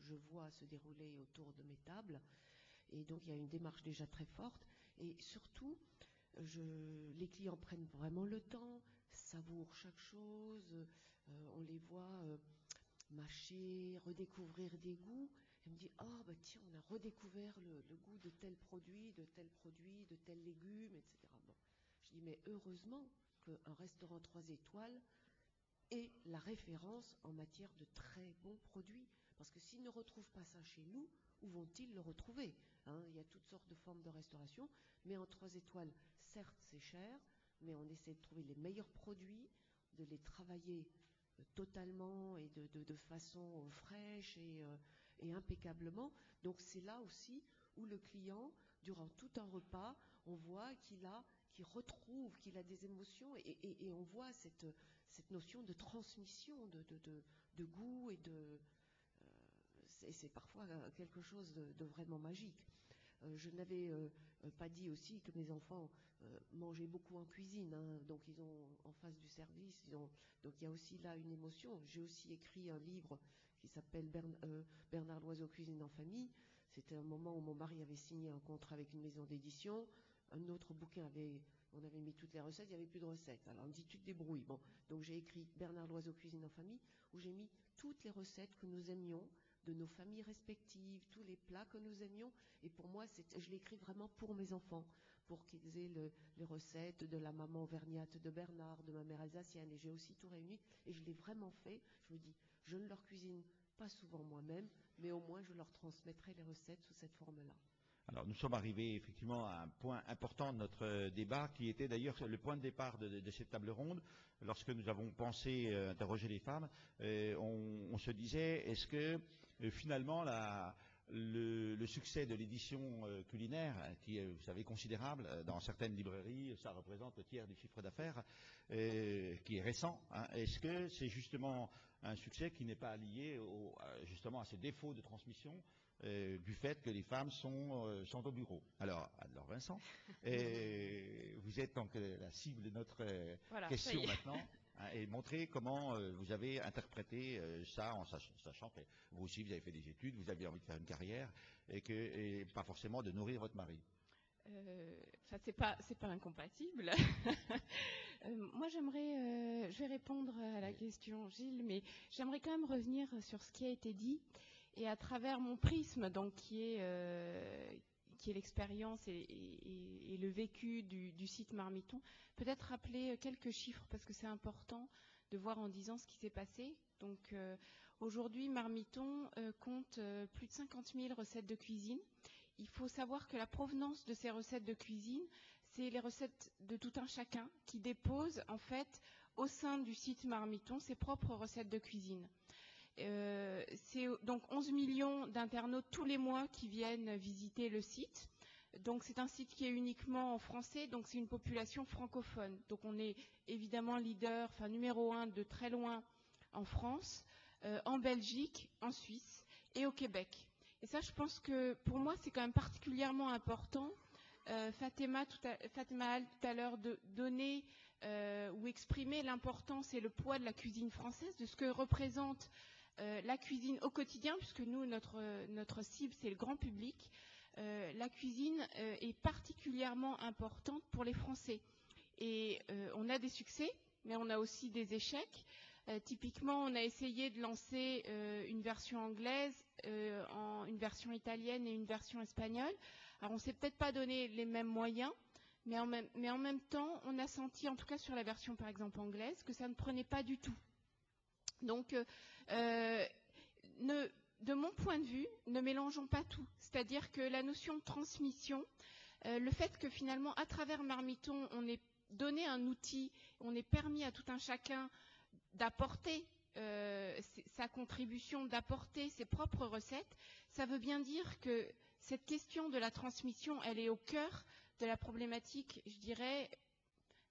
je vois se dérouler autour de mes tables. Et donc il y a une démarche déjà très forte. Et surtout, les clients prennent vraiment le temps, savourent chaque chose, on les voit mâcher, redécouvrir des goûts. Elle me dit, oh bah tiens, on a redécouvert le goût de tel produit, de tel légume, etc. Bon. Je dis, mais heureusement qu'un restaurant 3 étoiles est la référence en matière de très bons produits. Parce que s'ils ne retrouvent pas ça chez nous, où vont-ils le retrouver, hein? Il y a toutes sortes de formes de restauration, mais en 3 étoiles, certes c'est cher, mais on essaie de trouver les meilleurs produits, de les travailler totalement et de façon fraîche et impeccablement. Donc c'est là aussi où le client, durant tout un repas, on voit qu'il retrouve, qu'il a des émotions, et on voit cette notion de transmission de goût et c'est parfois quelque chose de vraiment magique. Je n'avais pas dit aussi que mes enfants mangeaient beaucoup en cuisine, hein, donc ils ont en face du service, donc il y a aussi là une émotion. J'ai aussi écrit un livre qui s'appelle Bernard Loiseau Cuisine en famille. C'était un moment où mon mari avait signé un contrat avec une maison d'édition. Un autre bouquin on avait mis toutes les recettes, il n'y avait plus de recettes. Alors on dit tu te débrouilles. Bon, donc j'ai écrit Bernard Loiseau Cuisine en famille, où j'ai mis toutes les recettes que nous aimions de nos familles respectives, tous les plats que nous aimions. Et pour moi, je l'écris vraiment pour mes enfants, pour qu'ils aient les recettes de la maman auvergnate de Bernard, de ma mère alsacienne. Et j'ai aussi tout réuni. Et je l'ai vraiment fait. Je me dis, je ne leur cuisine pas souvent moi-même, mais au moins je leur transmettrai les recettes sous cette forme-là. Alors, nous sommes arrivés effectivement à un point important de notre débat, qui était d'ailleurs le point de départ de cette table ronde. Lorsque nous avons pensé interroger les femmes, on se disait, est-ce que finalement le succès de l'édition culinaire, qui est, vous savez, considérable dans certaines librairies, ça représente le tiers du chiffre d'affaires, qui est récent, hein, est-ce que c'est justement un succès qui n'est pas lié justement à ces défauts de transmission du fait que les femmes sont au bureau. Alors Vincent, vous êtes donc la cible de notre question maintenant, hein, et montrez comment vous avez interprété ça en sachant que vous aussi vous avez fait des études, vous avez envie de faire une carrière et pas forcément de nourrir votre mari. C'est pas incompatible. Moi, je vais répondre à la question, Gilles, mais j'aimerais quand même revenir sur ce qui a été dit. Et à travers mon prisme, donc qui est l'expérience et le vécu du site Marmiton, peut-être rappeler quelques chiffres parce que c'est important de voir en 10 ans ce qui s'est passé. Donc aujourd'hui, Marmiton compte plus de 50 000 recettes de cuisine. Il faut savoir que la provenance de ces recettes de cuisine, c'est les recettes de tout un chacun qui dépose en fait au sein du site Marmiton ses propres recettes de cuisine. C'est donc 11 millions d'internautes tous les mois qui viennent visiter le site. Donc c'est un site qui est uniquement en français, donc c'est une population francophone. Donc on est évidemment leader, enfin numéro 1 de très loin en France, en Belgique, en Suisse et au Québec. Et ça, je pense que pour moi, c'est quand même particulièrement important. Fatima Al tout à l'heure de donner ou exprimer l'importance et le poids de la cuisine française, de ce que représente la cuisine au quotidien, puisque nous, notre cible, c'est le grand public. La cuisine est particulièrement importante pour les Français. Et on a des succès, mais on a aussi des échecs. Typiquement, on a essayé de lancer une version anglaise, une version italienne et une version espagnole. Alors, on ne s'est peut-être pas donné les mêmes moyens, mais en même temps, on a senti, en tout cas sur la version par exemple anglaise, que ça ne prenait pas du tout. Donc, de mon point de vue, ne mélangeons pas tout. C'est-à-dire que la notion de transmission, le fait que finalement, à travers Marmiton, on ait donné un outil, on ait permis à tout un chacun d'apporter sa contribution, d'apporter ses propres recettes, ça veut bien dire que cette question de la transmission, elle est au cœur de la problématique, je dirais,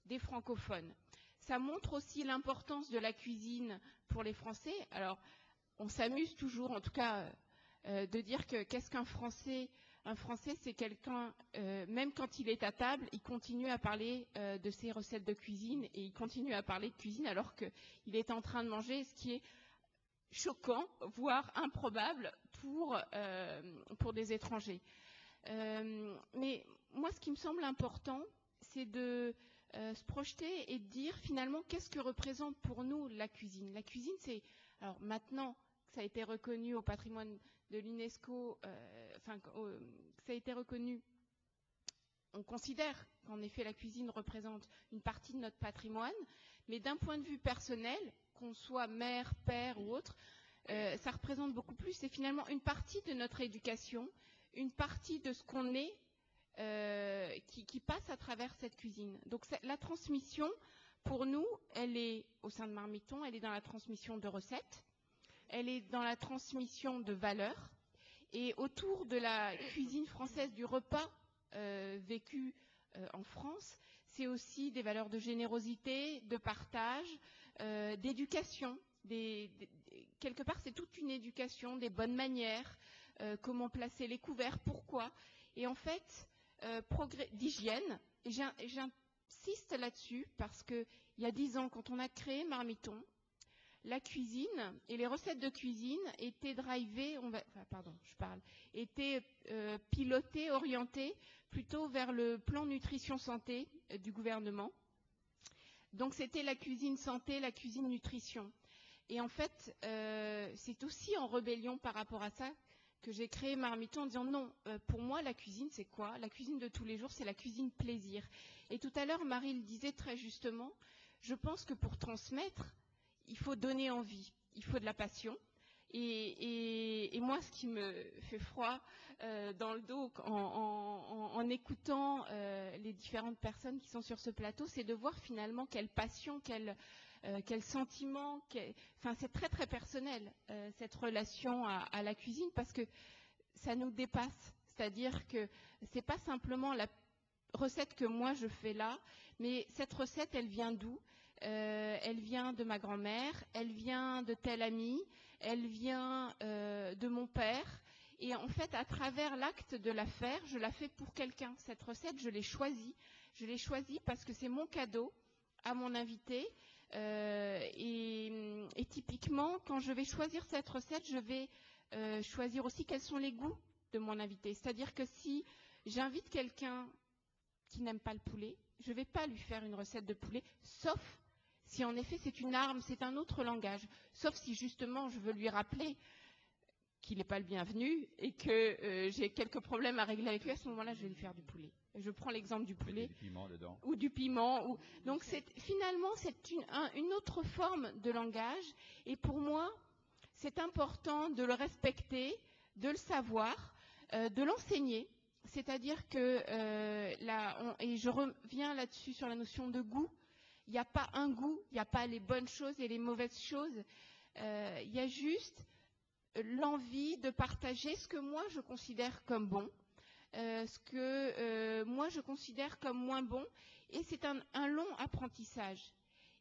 des francophones. Ça montre aussi l'importance de la cuisine pour les Français. Alors, on s'amuse toujours, en tout cas, de dire que qu'est-ce qu'un Français ? Un Français, c'est quelqu'un, même quand il est à table, il continue à parler de ses recettes de cuisine et il continue à parler de cuisine alors qu'il est en train de manger, ce qui est choquant, voire improbable pour des étrangers. Mais moi, ce qui me semble important, c'est de se projeter et de dire finalement qu'est-ce que représente pour nous la cuisine. La cuisine, c'est, alors maintenant, ça a été reconnu au patrimoine de l'UNESCO, ça a été reconnu, on considère qu'en effet la cuisine représente une partie de notre patrimoine, mais d'un point de vue personnel, qu'on soit mère, père ou autre, ça représente beaucoup plus. C'est finalement une partie de notre éducation, une partie de ce qu'on est, qui passe à travers cette cuisine. Donc la transmission, pour nous, elle est au sein de Marmiton, elle est dans la transmission de recettes, elle est dans la transmission de valeurs, et autour de la cuisine française, du repas vécu en France, c'est aussi des valeurs de générosité, de partage, d'éducation. Quelque part, c'est toute une éducation, des bonnes manières, comment placer les couverts, pourquoi. Et en fait, d'hygiène, et j'insiste là-dessus parce qu'il y a 10 ans, quand on a créé Marmiton, la cuisine et les recettes de cuisine étaient étaient pilotées, orientées plutôt vers le plan nutrition santé du gouvernement. Donc c'était la cuisine santé, la cuisine nutrition. Et en fait, c'est aussi en rébellion par rapport à ça que j'ai créé Marmiton en disant non, pour moi la cuisine c'est quoi? La cuisine de tous les jours, c'est la cuisine plaisir. Et tout à l'heure, Marie le disait très justement, je pense que pour transmettre, il faut donner envie, il faut de la passion. Et moi, ce qui me fait froid dans le dos en écoutant les différentes personnes qui sont sur ce plateau, c'est de voir finalement quelle passion, quel sentiment, enfin c'est très très personnel cette relation à la cuisine parce que ça nous dépasse. C'est-à-dire que c'est pas simplement la recette que moi je fais là, mais cette recette elle vient d'où? Elle vient de ma grand-mère, elle vient de tel ami, elle vient de mon père. Et en fait, à travers l'acte de la faire, je la fais pour quelqu'un. Cette recette, je l'ai choisie. Je l'ai choisie parce que c'est mon cadeau à mon invité. Et typiquement, quand je vais choisir cette recette, je vais choisir aussi quels sont les goûts de mon invité. C'est-à-dire que si j'invite quelqu'un qui n'aime pas le poulet, je ne vais pas lui faire une recette de poulet, sauf si en effet c'est une arme, c'est un autre langage. Sauf si justement je veux lui rappeler qu'il n'est pas le bienvenu et que j'ai quelques problèmes à régler avec lui, à ce moment-là je vais lui faire du poulet. Je prends l'exemple du poulet. Du piment dedans. Ou du piment. Donc finalement c'est une autre forme de langage. Et pour moi, c'est important de le respecter, de le savoir, de l'enseigner. C'est-à-dire que, et je reviens là-dessus sur la notion de goût, il n'y a pas un goût, il n'y a pas les bonnes choses et les mauvaises choses, il y a juste l'envie de partager ce que moi je considère comme bon, ce que moi je considère comme moins bon, et c'est un long apprentissage.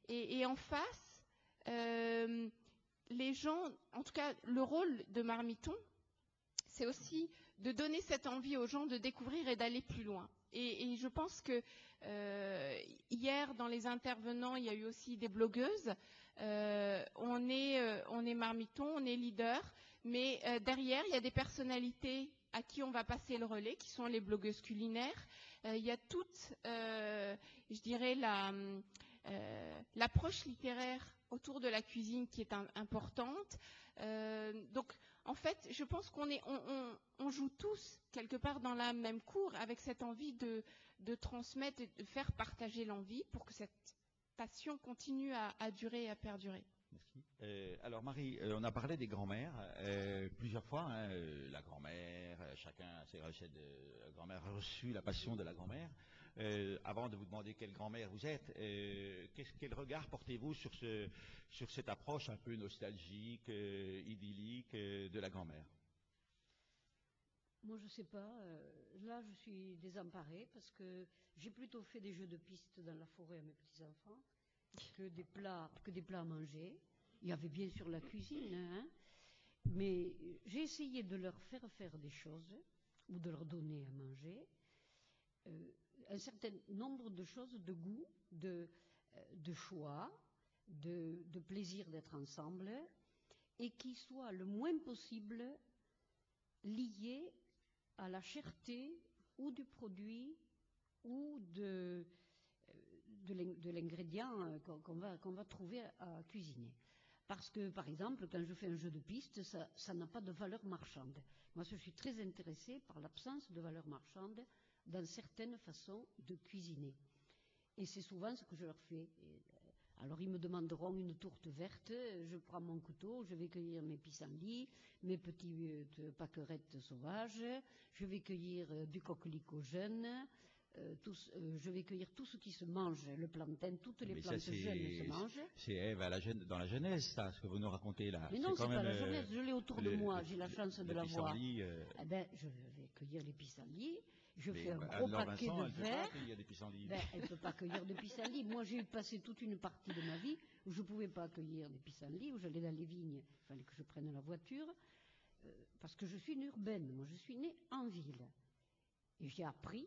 Et en face, les gens, en tout cas le rôle de Marmiton, c'est aussi de donner cette envie aux gens de découvrir et d'aller plus loin. Et je pense que hier, dans les intervenants, il y a eu aussi des blogueuses. On est Marmiton, on est leader, mais derrière, il y a des personnalités à qui on va passer le relais, qui sont les blogueuses culinaires. Il y a toute, je dirais, l'approche littéraire autour de la cuisine qui est importante. Donc, en fait, je pense qu'on joue tous quelque part dans la même cour avec cette envie de transmettre et de faire partager l'envie pour que cette passion continue à durer et à perdurer. Merci. Alors Marie, on a parlé des grands-mères plusieurs fois. La grand-mère, chacun a ses recettes. La grand-mère a reçu la passion de la grand-mère. Avant de vous demander quelle grand-mère vous êtes, quel regard portez-vous sur cette approche un peu nostalgique, idyllique de la grand-mère? Moi, je ne sais pas. Là, je suis désemparée parce que j'ai plutôt fait des jeux de piste dans la forêt à mes petits-enfants que des plats à manger. Il y avait bien sûr la cuisine, hein, mais j'ai essayé de leur faire des choses ou de leur donner à manger. Un certain nombre de choses, de goût, de choix, de plaisir d'être ensemble, et qui soient le moins possible liés à la cherté ou du produit ou de l'ingrédient qu'on va trouver à cuisiner. Parce que, par exemple, quand je fais un jeu de piste, ça n'a pas de valeur marchande. Moi, je suis très intéressée par l'absence de valeur marchande dans certaines façons de cuisiner. Et c'est souvent ce que je leur fais. Alors, ils me demanderont une tourte verte, je prends mon couteau, je vais cueillir mes pissenlits, mes petites pâquerettes sauvages, je vais cueillir du coquelicot jeune, je vais cueillir tout ce qui se mange, le plantain, toutes les plantes jeunes se mangent. C'est Ève dans la Genèse, ça, ce que vous nous racontez là. Mais non, c'est pas la Genèse, je l'ai autour de moi, j'ai la chance de la voir. Eh ben, je vais cueillir les pissenlits. Je fais un gros paquet de verre. Elle ne peut pas cueillir de pissenlits. Moi, j'ai passé toute une partie de ma vie où je ne pouvais pas cueillir des pissenlits, où j'allais dans les vignes, il fallait que je prenne la voiture, parce que je suis une urbaine. Moi, je suis née en ville. Et j'ai appris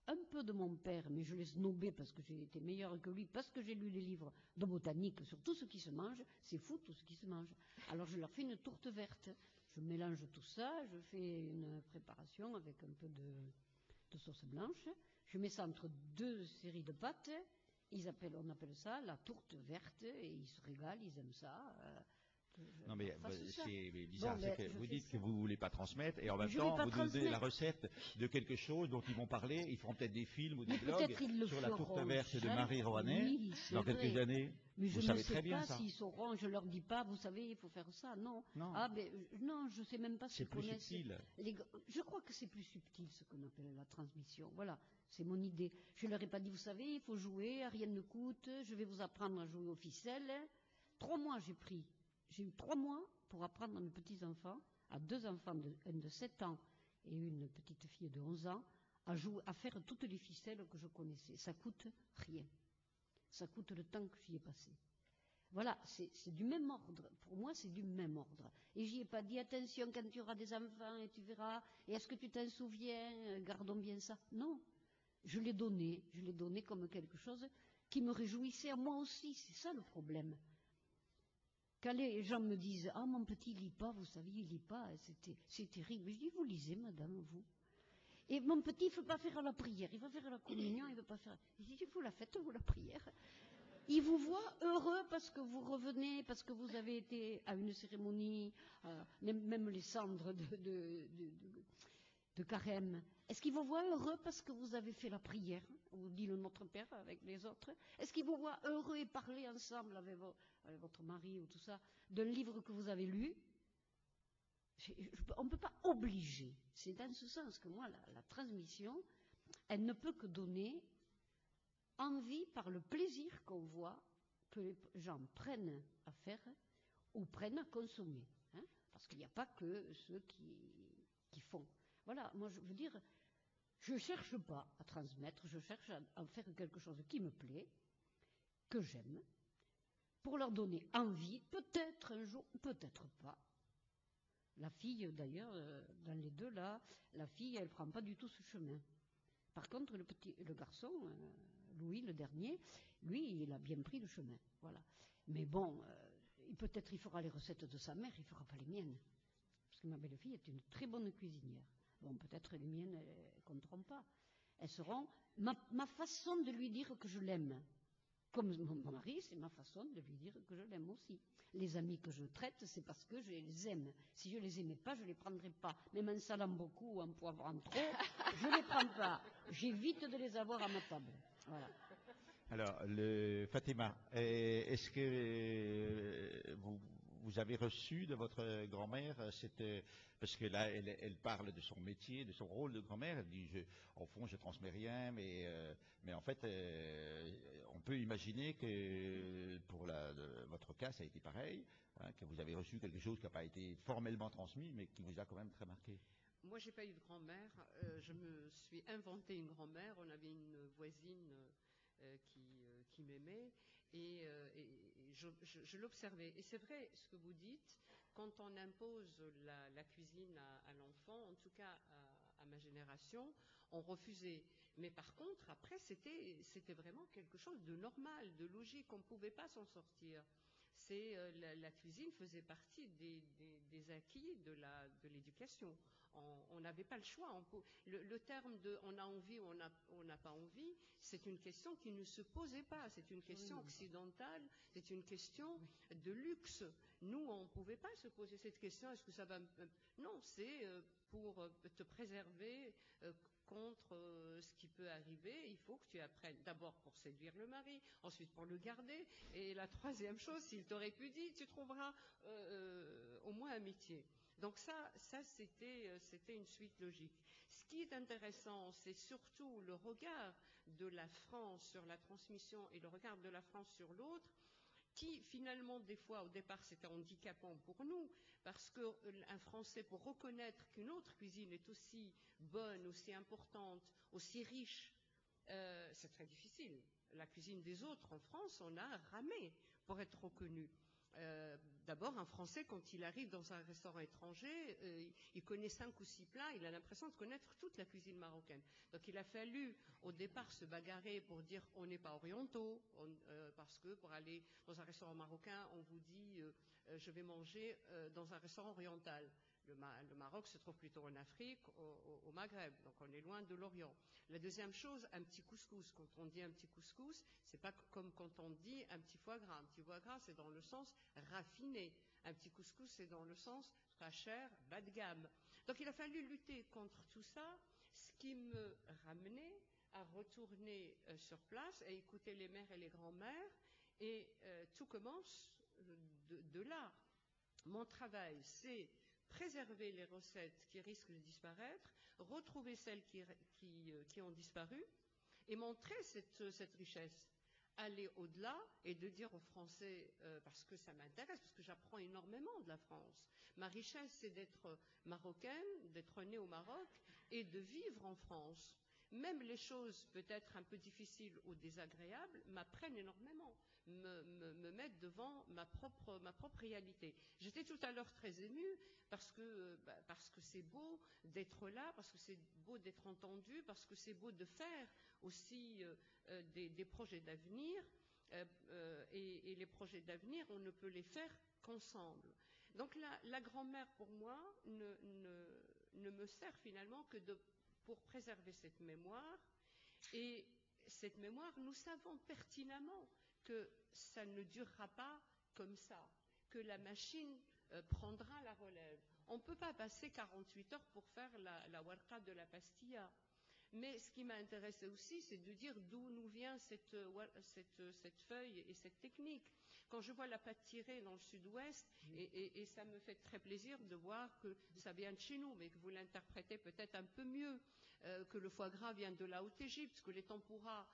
un peu de mon père, mais je l'ai snobé parce que j'ai été meilleure que lui, parce que j'ai lu des livres de botanique sur tout ce qui se mange. C'est fou, tout ce qui se mange. Alors, je leur fais une tourte verte. Je mélange tout ça, je fais une préparation avec un peu de sauce blanche. Je mets ça entre deux séries de pâtes on appelle ça la tourte verte, et ils se régalent, ils aiment ça. Non, mais c'est bizarre, bon, c'est que vous dites que vous ne voulez pas transmettre, et en même temps, vous donnez la recette de quelque chose dont ils vont parler, ils feront peut-être des films ou des blogs sur la tourte verte de Marie Rouanet, oui, dans quelques années. Mais vous je savez ne sais très bien pas ça. s'ils sauront, je leur dis pas, vous savez, il faut faire ça, non. Ah, mais non, je sais même pas c'est s'ils plus connaissent. Subtil. Je crois que c'est plus subtil, ce qu'on appelle la transmission. Voilà, c'est mon idée. Je leur ai pas dit, vous savez, il faut jouer, rien ne coûte, je vais vous apprendre à jouer aux ficelles. 3 mois j'ai pris. J'ai eu 3 mois pour apprendre à mes petits-enfants, à 2 enfants, un de 7 ans et une petite fille de 11 ans, à faire toutes les ficelles que je connaissais. Ça coûte rien. Ça coûte le temps que j'y ai passé. Voilà, c'est du même ordre. Pour moi, c'est du même ordre. Et j'y ai pas dit, attention, quand tu auras des enfants, et tu verras, et est-ce que tu t'en souviens, gardons bien ça. Non, je l'ai donné comme quelque chose qui me réjouissait à moi aussi. C'est ça le problème. Quand les gens me disent, ah, mon petit, il lit pas, vous savez, il lit pas, c'est terrible. Je dis, vous lisez, madame, vous. Et mon petit, il ne veut pas faire la prière, il va faire la communion, il ne veut pas faire. Je dis, vous la faites, vous, la prière. Il vous voit heureux parce que vous revenez, parce que vous avez été à une cérémonie, même les cendres de carême. Est-ce qu'il vous voit heureux parce que vous avez fait la prière, ou dit le Notre Père avec les autres? Est-ce qu'il vous voit heureux et parler ensemble avec votre mari ou tout ça, d'un livre que vous avez lu? On ne peut pas obliger. C'est dans ce sens que moi, la transmission, elle ne peut que donner envie par le plaisir qu'on voit que les gens prennent à faire ou prennent à consommer. Hein, parce qu'il n'y a pas que ceux qui font. Voilà, moi je veux dire, je ne cherche pas à transmettre, je cherche à faire quelque chose qui me plaît, que j'aime, pour leur donner envie, peut-être un jour, peut-être pas. La fille, d'ailleurs, dans les deux là, la fille, elle ne prend pas du tout ce chemin. Par contre, le garçon, Louis, le dernier, lui, il a bien pris le chemin. Voilà. Mais bon, peut-être il fera les recettes de sa mère, il ne fera pas les miennes. Parce que ma belle-fille est une très bonne cuisinière. Bon, peut-être les miennes ne compteront pas. Elles seront ma façon de lui dire que je l'aime. Comme mon mari, c'est ma façon de lui dire que je l'aime aussi. Les amis que je traite, c'est parce que je les aime. Si je les aimais pas, je les prendrais pas. Même en salant beaucoup ou en poivrant trop, je les prends pas. J'évite de les avoir à ma table. Voilà. Alors, Fatima, est-ce que vous avez reçu de votre grand-mère parce que là, elle parle de son métier, de son rôle de grand-mère. Elle dit, au fond, je transmets rien, mais en fait, on peut imaginer que pour votre cas, ça a été pareil, hein, que vous avez reçu quelque chose qui n'a pas été formellement transmis, mais qui vous a quand même très marqué. Moi, j'ai pas eu de grand-mère. Je me suis inventé une grand-mère. On avait une voisine qui m'aimait et je l'observais. Et c'est vrai ce que vous dites, quand on impose la cuisine à l'enfant, en tout cas à ma génération, on refusait. Mais par contre, après, c'était vraiment quelque chose de normal, de logique, on ne pouvait pas s'en sortir. La cuisine faisait partie des acquis de l'éducation. On n'avait pas le choix. Le terme de on a envie ou on n'a pas envie, c'est une question qui ne se posait pas. C'est une question occidentale, c'est une question de luxe. Nous, on ne pouvait pas se poser cette question. Est-ce que ça va... Non, c'est pour te préserver contre ce qui peut arriver. Il faut que tu apprennes d'abord pour séduire le mari, ensuite pour le garder. Et la troisième chose, s'il t'aurait pu dire, tu trouveras au moins un métier. Donc ça c'était une suite logique. Ce qui est intéressant, c'est surtout le regard de la France sur la transmission et le regard de la France sur l'autre, qui finalement, des fois, au départ, c'était handicapant pour nous, parce qu'un Français, pour reconnaître qu'une autre cuisine est aussi bonne, aussi importante, aussi riche, c'est très difficile. La cuisine des autres en France, on a ramé pour être reconnu. D'abord, un Français, quand il arrive dans un restaurant étranger, il connaît 5 ou 6 plats, il a l'impression de connaître toute la cuisine marocaine. Donc il a fallu, au départ, se bagarrer pour dire on n'est pas orientaux, parce que pour aller dans un restaurant marocain, on vous dit je vais manger dans un restaurant oriental. Le Maroc se trouve plutôt en Afrique, au Maghreb, donc on est loin de l'Orient. La deuxième chose, un petit couscous. Quand on dit un petit couscous, c'est pas comme quand on dit un petit foie gras. Un petit foie gras, c'est dans le sens raffiné. Un petit couscous, c'est dans le sens pas cher, bas de gamme. Donc il a fallu lutter contre tout ça, ce qui me ramenait à retourner sur place, à écouter les mères et les grands-mères, et tout commence de là. Mon travail, c'est préserver les recettes qui risquent de disparaître, retrouver celles qui ont disparu, et montrer cette richesse. Aller au-delà et de dire aux Français, parce que ça m'intéresse, parce que j'apprends énormément de la France. Ma richesse, c'est d'être marocaine, d'être née au Maroc et de vivre en France. Même les choses peut-être un peu difficiles ou désagréables m'apprennent énormément, me mettent devant ma propre réalité. J'étais tout à l'heure très émue parce que c'est beau d'être là, parce que c'est beau d'être entendu, parce que c'est beau de faire aussi des projets d'avenir. Et les projets d'avenir, on ne peut les faire qu'ensemble. Donc la grand-mère, pour moi, ne me sert finalement que pour préserver cette mémoire. Et cette mémoire, nous savons pertinemment que ça ne durera pas comme ça, que la machine prendra la relève. On ne peut pas passer 48 heures pour faire la warqa de la pastilla. Mais ce qui m'a intéressé aussi, c'est de dire d'où nous vient cette feuille et cette technique. Quand je vois la pâte tirée dans le sud-ouest, et ça me fait très plaisir de voir que ça vient de chez nous, mais que vous l'interprétez peut-être un peu mieux, que le foie gras vient de la Haute-Égypte, que les tempura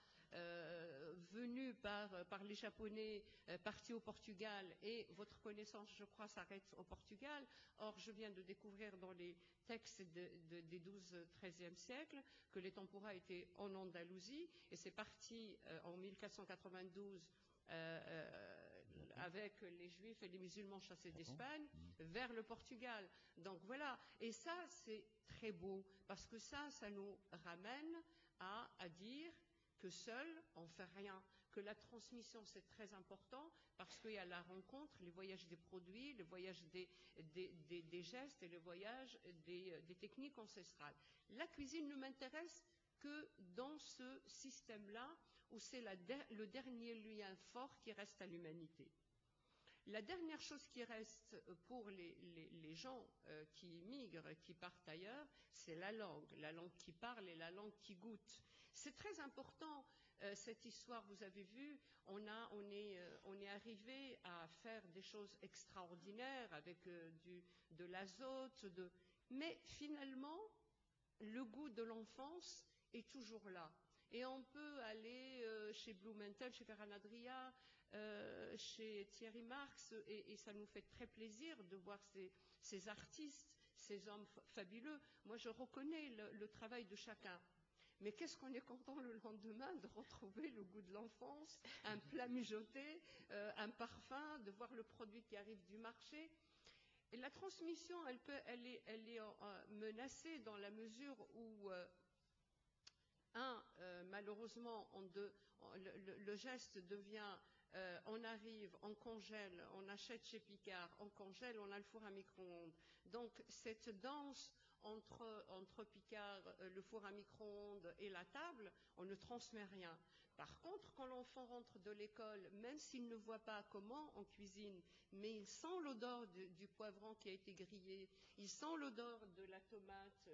venus par les Japonais, partis au Portugal, et votre connaissance, je crois, s'arrête au Portugal. Or, je viens de découvrir dans les textes des 12-13e siècles que les tempura étaient en Andalousie, et c'est parti en 1492 avec les Juifs et les musulmans chassés d'Espagne vers le Portugal. Donc voilà, et ça c'est très beau, parce que ça nous ramène à dire que seul on fait rien, que la transmission c'est très important, parce qu'il y a la rencontre, les voyages des produits, le voyage des gestes et le voyage des techniques ancestrales. La cuisine ne m'intéresse que dans ce système-là, où c'est le dernier lien fort qui reste à l'humanité. La dernière chose qui reste pour les gens qui migrent, qui partent ailleurs, c'est la langue qui parle et la langue qui goûte. C'est très important, cette histoire, vous avez vu, on est arrivé à faire des choses extraordinaires avec de l'azote, mais finalement, le goût de l'enfance est toujours là. Et on peut aller chez Blumenthal, chez Ferran Adrià, chez Thierry Marx, et ça nous fait très plaisir de voir ces artistes, ces hommes fabuleux. Moi, je reconnais le travail de chacun. Mais qu'est-ce qu'on est content le lendemain de retrouver le goût de l'enfance, un plat mijoté, un parfum, de voir le produit qui arrive du marché. Et la transmission, elle est menacée dans la mesure où, malheureusement, le geste devient, on arrive, on congèle, on achète chez Picard, on congèle, on a le four à micro-ondes. Donc cette danse entre Picard, le four à micro-ondes et la table, on ne transmet rien. Par contre, quand l'enfant rentre de l'école, même s'il ne voit pas comment on cuisine, mais il sent l'odeur du poivron qui a été grillé, il sent l'odeur de la tomate,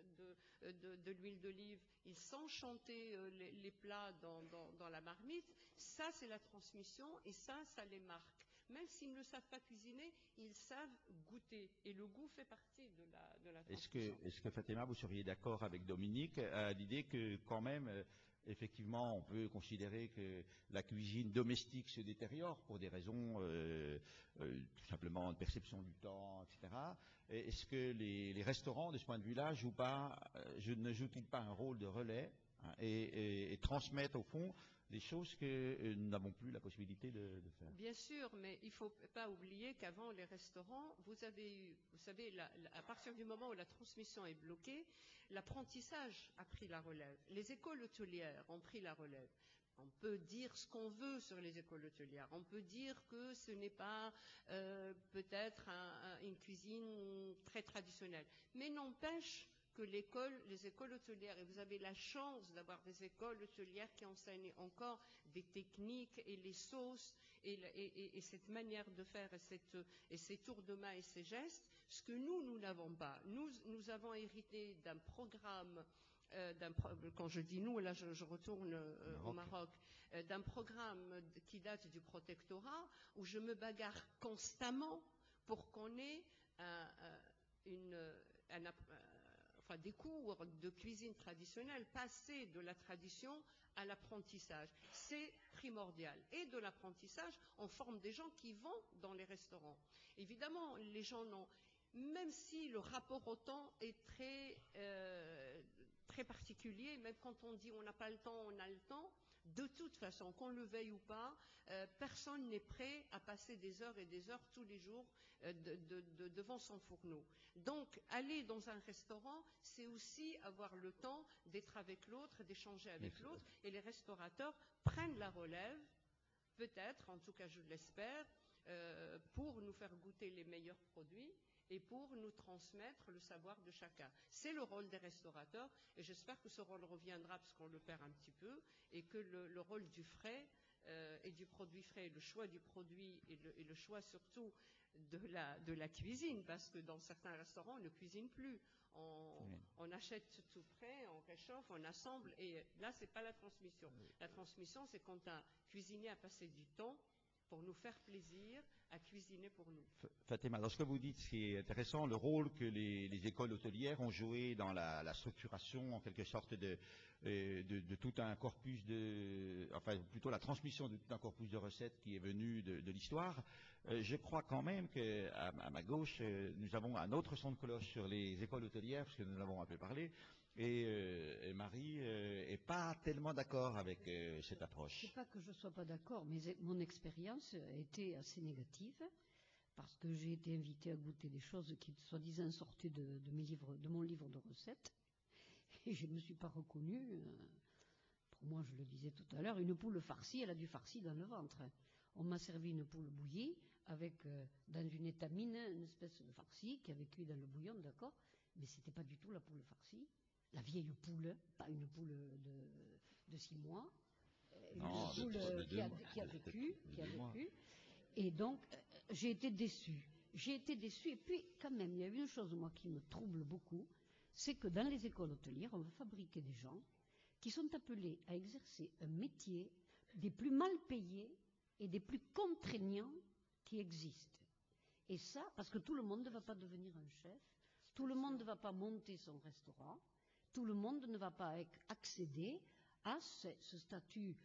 de l'huile d'olive, il sent chanter les plats dans la marmite, ça c'est la transmission, et ça les marque. Même s'ils ne savent pas cuisiner, ils savent goûter. Et le goût fait partie de la transmission. Est-ce que Fatima, vous seriez d'accord avec Dominique à l'idée que quand même, effectivement, on peut considérer que la cuisine domestique se détériore pour des raisons tout simplement de perception du temps, etc. Est-ce que les restaurants, de ce point de vue-là, ne jouent-ils pas un rôle de relais, hein, et transmettent au fond des choses que nous n'avons plus la possibilité de faire? Bien sûr, mais il ne faut pas oublier qu'avant les restaurants, vous savez, à partir du moment où la transmission est bloquée, l'apprentissage a pris la relève. Les écoles hôtelières ont pris la relève. On peut dire ce qu'on veut sur les écoles hôtelières. On peut dire que ce n'est pas peut-être une cuisine très traditionnelle. Mais n'empêche que les écoles hôtelières, et vous avez la chance d'avoir des écoles hôtelières qui enseignent encore des techniques et les sauces et cette manière de faire et ces tours de main et ces gestes, ce que nous n'avons pas. Nous avons hérité d'un programme, quand je dis nous, là je retourne au Maroc, d'un programme qui date du protectorat, où je me bagarre constamment pour qu'on ait des cours de cuisine traditionnelle, passer de la tradition à l'apprentissage. C'est primordial. Et de l'apprentissage, on forme des gens qui vont dans les restaurants. Évidemment, les gens n'ont... Même si le rapport au temps est très particulier, même quand on dit on n'a pas le temps, on a le temps, de toute façon, qu'on le veuille ou pas, personne n'est prêt à passer des heures et des heures tous les jours devant son fourneau. Donc, aller dans un restaurant, c'est aussi avoir le temps d'être avec l'autre, d'échanger avec l'autre, et les restaurateurs prennent la relève, peut-être, en tout cas je l'espère, pour nous faire goûter les meilleurs produits et pour nous transmettre le savoir de chacun. C'est le rôle des restaurateurs, et j'espère que ce rôle reviendra, parce qu'on le perd un petit peu, et que le rôle du frais et du produit frais, le choix du produit et le choix surtout de la cuisine, parce que dans certains restaurants, on ne cuisine plus. On achète tout prêt, on réchauffe, on assemble, et là, c'est pas la transmission. La transmission, c'est quand un cuisinier a passé du temps pour nous faire plaisir, à cuisiner pour nous. Fatima, alors ce que vous dites, c'est intéressant, le rôle que les écoles hôtelières ont joué dans la structuration, en quelque sorte, de tout un corpus plutôt la transmission de tout un corpus de recettes qui est venu de l'histoire. Je crois quand même qu'à ma gauche, nous avons un autre son de cloche sur les écoles hôtelières, parce que nous en avons un peu parlé, et Marie n'est pas tellement d'accord avec cette approche. C'est pas que je sois pas d'accord, mais mon expérience a été assez négative, parce que j'ai été invitée à goûter des choses qui soi-disant sortaient de mon livre de recettes, et je ne me suis pas reconnue. Pour moi, je le disais tout à l'heure, une poule farcie, elle a du farci dans le ventre. On m'a servi une poule bouillie avec, dans une étamine, une espèce de farci qui avait cuit dans le bouillon, d'accord, mais c'était pas du tout la poule farcie. La vieille poule, pas une poule de 6 mois, une poule qui a vécu. Et donc, j'ai été déçue. Et puis, quand même, il y a une chose, moi, qui me trouble beaucoup, c'est que dans les écoles hôtelières, on va fabriquer des gens qui sont appelés à exercer un métier des plus mal payés et des plus contraignants qui existent. Et ça, parce que tout le monde ne va pas devenir un chef, tout le monde ne va pas monter son restaurant, tout le monde ne va pas accéder à ce statut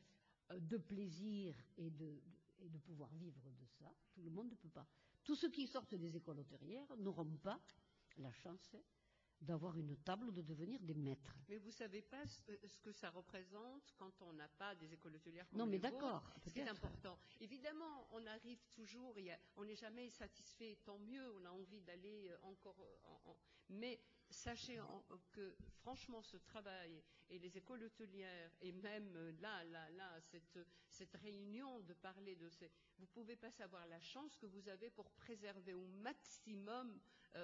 de plaisir et de pouvoir vivre de ça. Tout le monde ne peut pas. Tous ceux qui sortent des écoles hôtelières n'auront pas la chance d'avoir une table ou de devenir des maîtres. Mais vous ne savez pas ce que ça représente quand on n'a pas des écoles hôtelières comme non, mais les d'accord, vôtres. C'est important. Évidemment, on arrive toujours, on n'est jamais satisfait, tant mieux, on a envie d'aller encore... mais sachez que franchement ce travail et les écoles hôtelières et même là cette réunion de parler de ces... Vous ne pouvez pas savoir la chance que vous avez pour préserver au maximum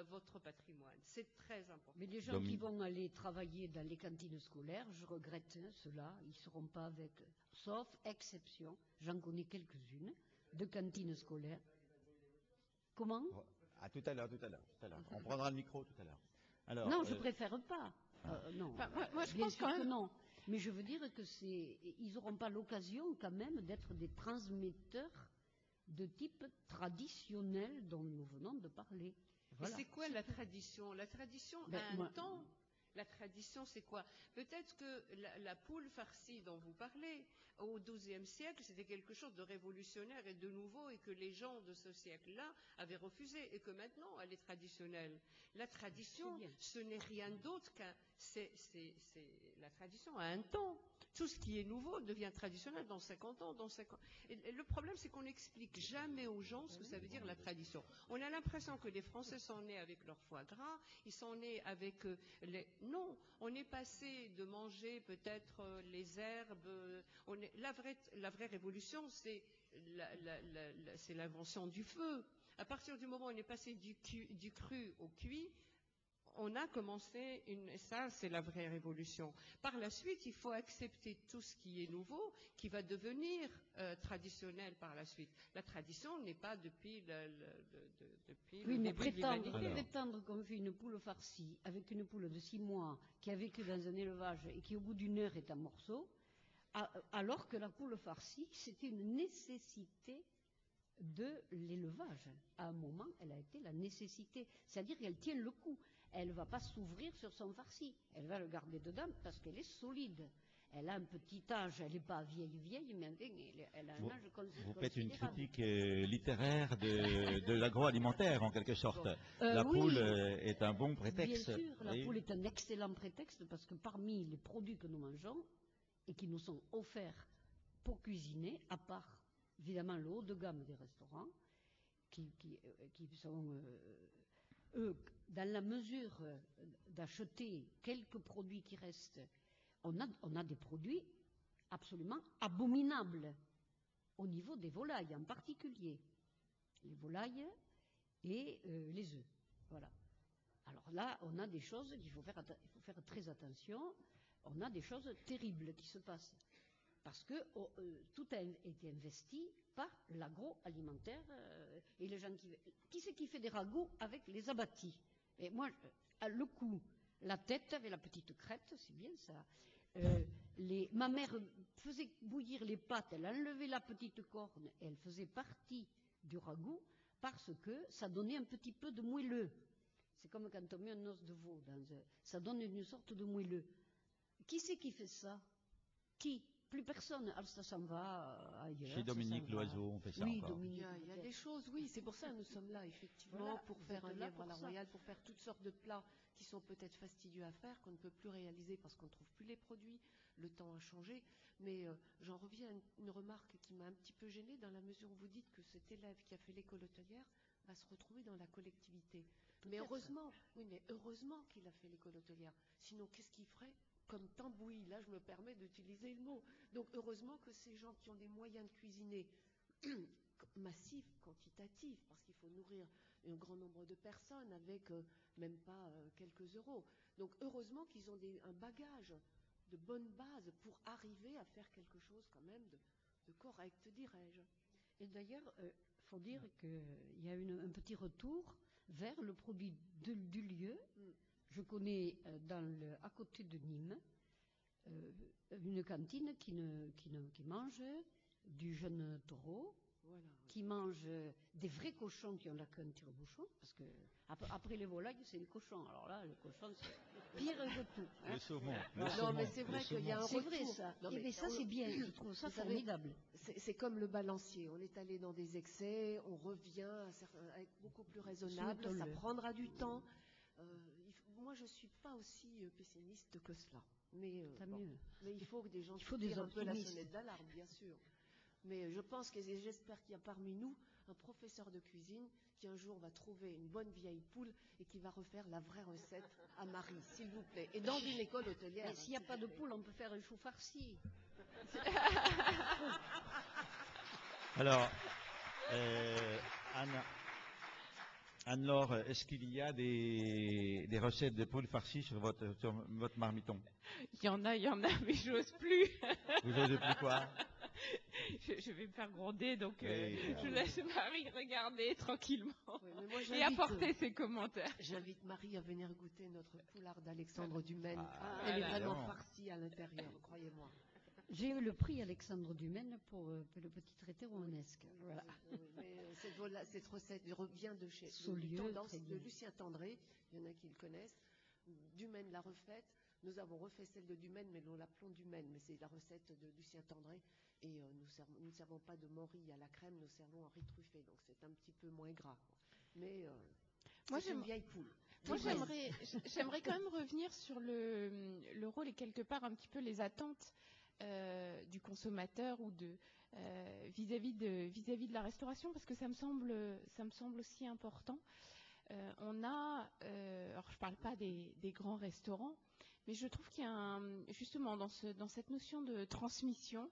votre patrimoine. C'est très important. Mais les gens qui vont aller travailler dans les cantines scolaires, je regrette cela, ils ne seront pas avec, sauf exception, j'en connais quelques-unes, de cantines scolaires. Comment ? Tout à l'heure. On prendra le micro tout à l'heure. Alors, non, je préfère pas. Non, moi, je pense que non. Mais je veux dire que ils n'auront pas l'occasion quand même d'être des transmetteurs de type traditionnel dont nous venons de parler. Voilà. Et c'est quoi la tradition ? La tradition a un temps. La tradition, c'est quoi ? Peut-être que la poule farcie dont vous parlez, au XIIe siècle, c'était quelque chose de révolutionnaire et de nouveau, et que les gens de ce siècle-là avaient refusé, et que maintenant, elle est traditionnelle. La tradition, ce n'est rien d'autre qu'un... la tradition a un temps. Tout ce qui est nouveau devient traditionnel dans 50 ans, Et le problème, c'est qu'on n'explique jamais aux gens ce que ça veut dire la tradition. On a l'impression que les Français sont nés avec leur foie gras, ils sont nés avec Non, on est passé de manger peut-être les herbes. La vraie révolution, c'est l'invention du feu. À partir du moment où on est passé du cru au cuit, on a commencé, et ça c'est la vraie révolution. Par la suite, il faut accepter tout ce qui est nouveau, qui va devenir traditionnel par la suite. La tradition n'est pas depuis oui, le mais début de l'humanité. prétendre qu'on fait une poule farcie avec une poule de 6 mois qui a vécu dans un élevage et qui au bout d'une heure est en morceaux, alors que la poule farcie, c'était une nécessité de l'élevage. À un moment, elle a été la nécessité. C'est-à-dire qu'elle tient le coup. Elle ne va pas s'ouvrir sur son farci. Elle va le garder dedans parce qu'elle est solide. Elle a un petit âge, elle n'est pas vieille, mais elle a un âge considérable. Vous faites une critique littéraire de l'agroalimentaire, en quelque sorte. La poule est un bon prétexte. Bien sûr, la poule est un excellent prétexte parce que parmi les produits que nous mangeons et qui nous sont offerts pour cuisiner, à part évidemment le haut de gamme des restaurants, qui sont, eux, dans la mesure d'acheter quelques produits qui restent, on a des produits absolument abominables au niveau des volailles en particulier. Les volailles et les œufs. Voilà. Alors là, on a des choses qu'il faut faire très attention. On a des choses terribles qui se passent. Parce que tout a été investi par l'agroalimentaire et les gens qui c'est qui fait des ragoûts avec les abattis. Et moi, le cou, la tête avec la petite crête, c'est bien ça. Ma mère faisait bouillir les pâtes, elle enlevait la petite corne et elle faisait partie du ragoût parce que ça donnait un petit peu de moelleux. C'est comme quand on met un os de veau ça donne une sorte de moelleux. Qui c'est qui fait ça? Qui? Plus personne. Alors ça s'en va ailleurs. Chez Dominique Loiseau, on fait ça oui, encore. Il y a des choses, oui, c'est pour ça que nous sommes là, effectivement, voilà, pour faire un lièvre à la royale, pour faire toutes sortes de plats qui sont peut-être fastidieux à faire, qu'on ne peut plus réaliser parce qu'on ne trouve plus les produits, le temps a changé. Mais j'en reviens à une remarque qui m'a un petit peu gênée dans la mesure où vous dites que cet élève qui a fait l'école hôtelière va se retrouver dans la collectivité. Mais heureusement qu'il a fait l'école hôtelière. Sinon, qu'est-ce qu'il ferait comme tambouille? Là, je me permets d'utiliser le mot. Donc, heureusement que ces gens qui ont des moyens de cuisiner massifs, quantitatifs, parce qu'il faut nourrir un grand nombre de personnes avec même pas quelques euros. Donc, heureusement qu'ils ont un bagage de bonne base pour arriver à faire quelque chose quand même de correct, dirais-je. Et d'ailleurs, il faut dire qu'il y a un petit retour vers le produit du lieu. Je connais à côté de Nîmes une cantine qui mange du jeune taureau, voilà, oui. Qui mange des vrais cochons qui ont la queue en tire-bouchon, parce que après les volailles, c'est les cochons. Alors là, les cochons, c'est pire que tout. Le saumon. Non, mais c'est vrai qu'il y a un retour. C'est vrai ça. Non, mais ça, c'est bien. Je trouve ça formidable. C'est comme le balancier. On est allé dans des excès, on revient à être beaucoup plus raisonnable. Ça prendra du temps. Moi, je ne suis pas aussi pessimiste que cela. Mais il faut que des gens tirent un peu la sonnette d'alarme, bien sûr. Mais je pense que j'espère qu'il y a parmi nous un professeur de cuisine qui un jour va trouver une bonne vieille poule et qui va refaire la vraie recette à Marie, s'il vous plaît. Et dans une école hôtelière. Mais s'il n'y a pas de poule, on peut faire un chou farci. Alors, Anne-Laure, est-ce qu'il y a des recettes de poules farcies sur votre marmiton? Il y en a, mais j'ose plus. Vous n'osez plus quoi? Je vais me faire gronder, donc je laisse Marie regarder tranquillement et apporter ses commentaires. J'invite Marie à venir goûter notre poulard d'Alexandre Dumaine. Elle est vraiment farcie à l'intérieur, croyez-moi. J'ai eu le prix Alexandre Dumaine pour le petit traité romanesque. Voilà. Mais cette recette revient de chez de Lucien Tendré. Il y en a qui le connaissent. Dumaine l'a refaite. Nous avons refait celle de Dumaine, mais nous l'appelons Dumaine. Mais c'est la recette de Lucien Tendré. Et nous ne servons pas de morille à la crème, nous servons un riz truffé. Donc c'est un petit peu moins gras. Mais c'est une vieille poule. Moi, j'aimerais quand même revenir sur le rôle et quelque part un petit peu les attentes du consommateur ou vis-à-vis de la restauration, parce que ça me semble aussi important. Alors je ne parle pas des grands restaurants, mais je trouve qu'il y a justement dans cette notion de transmission,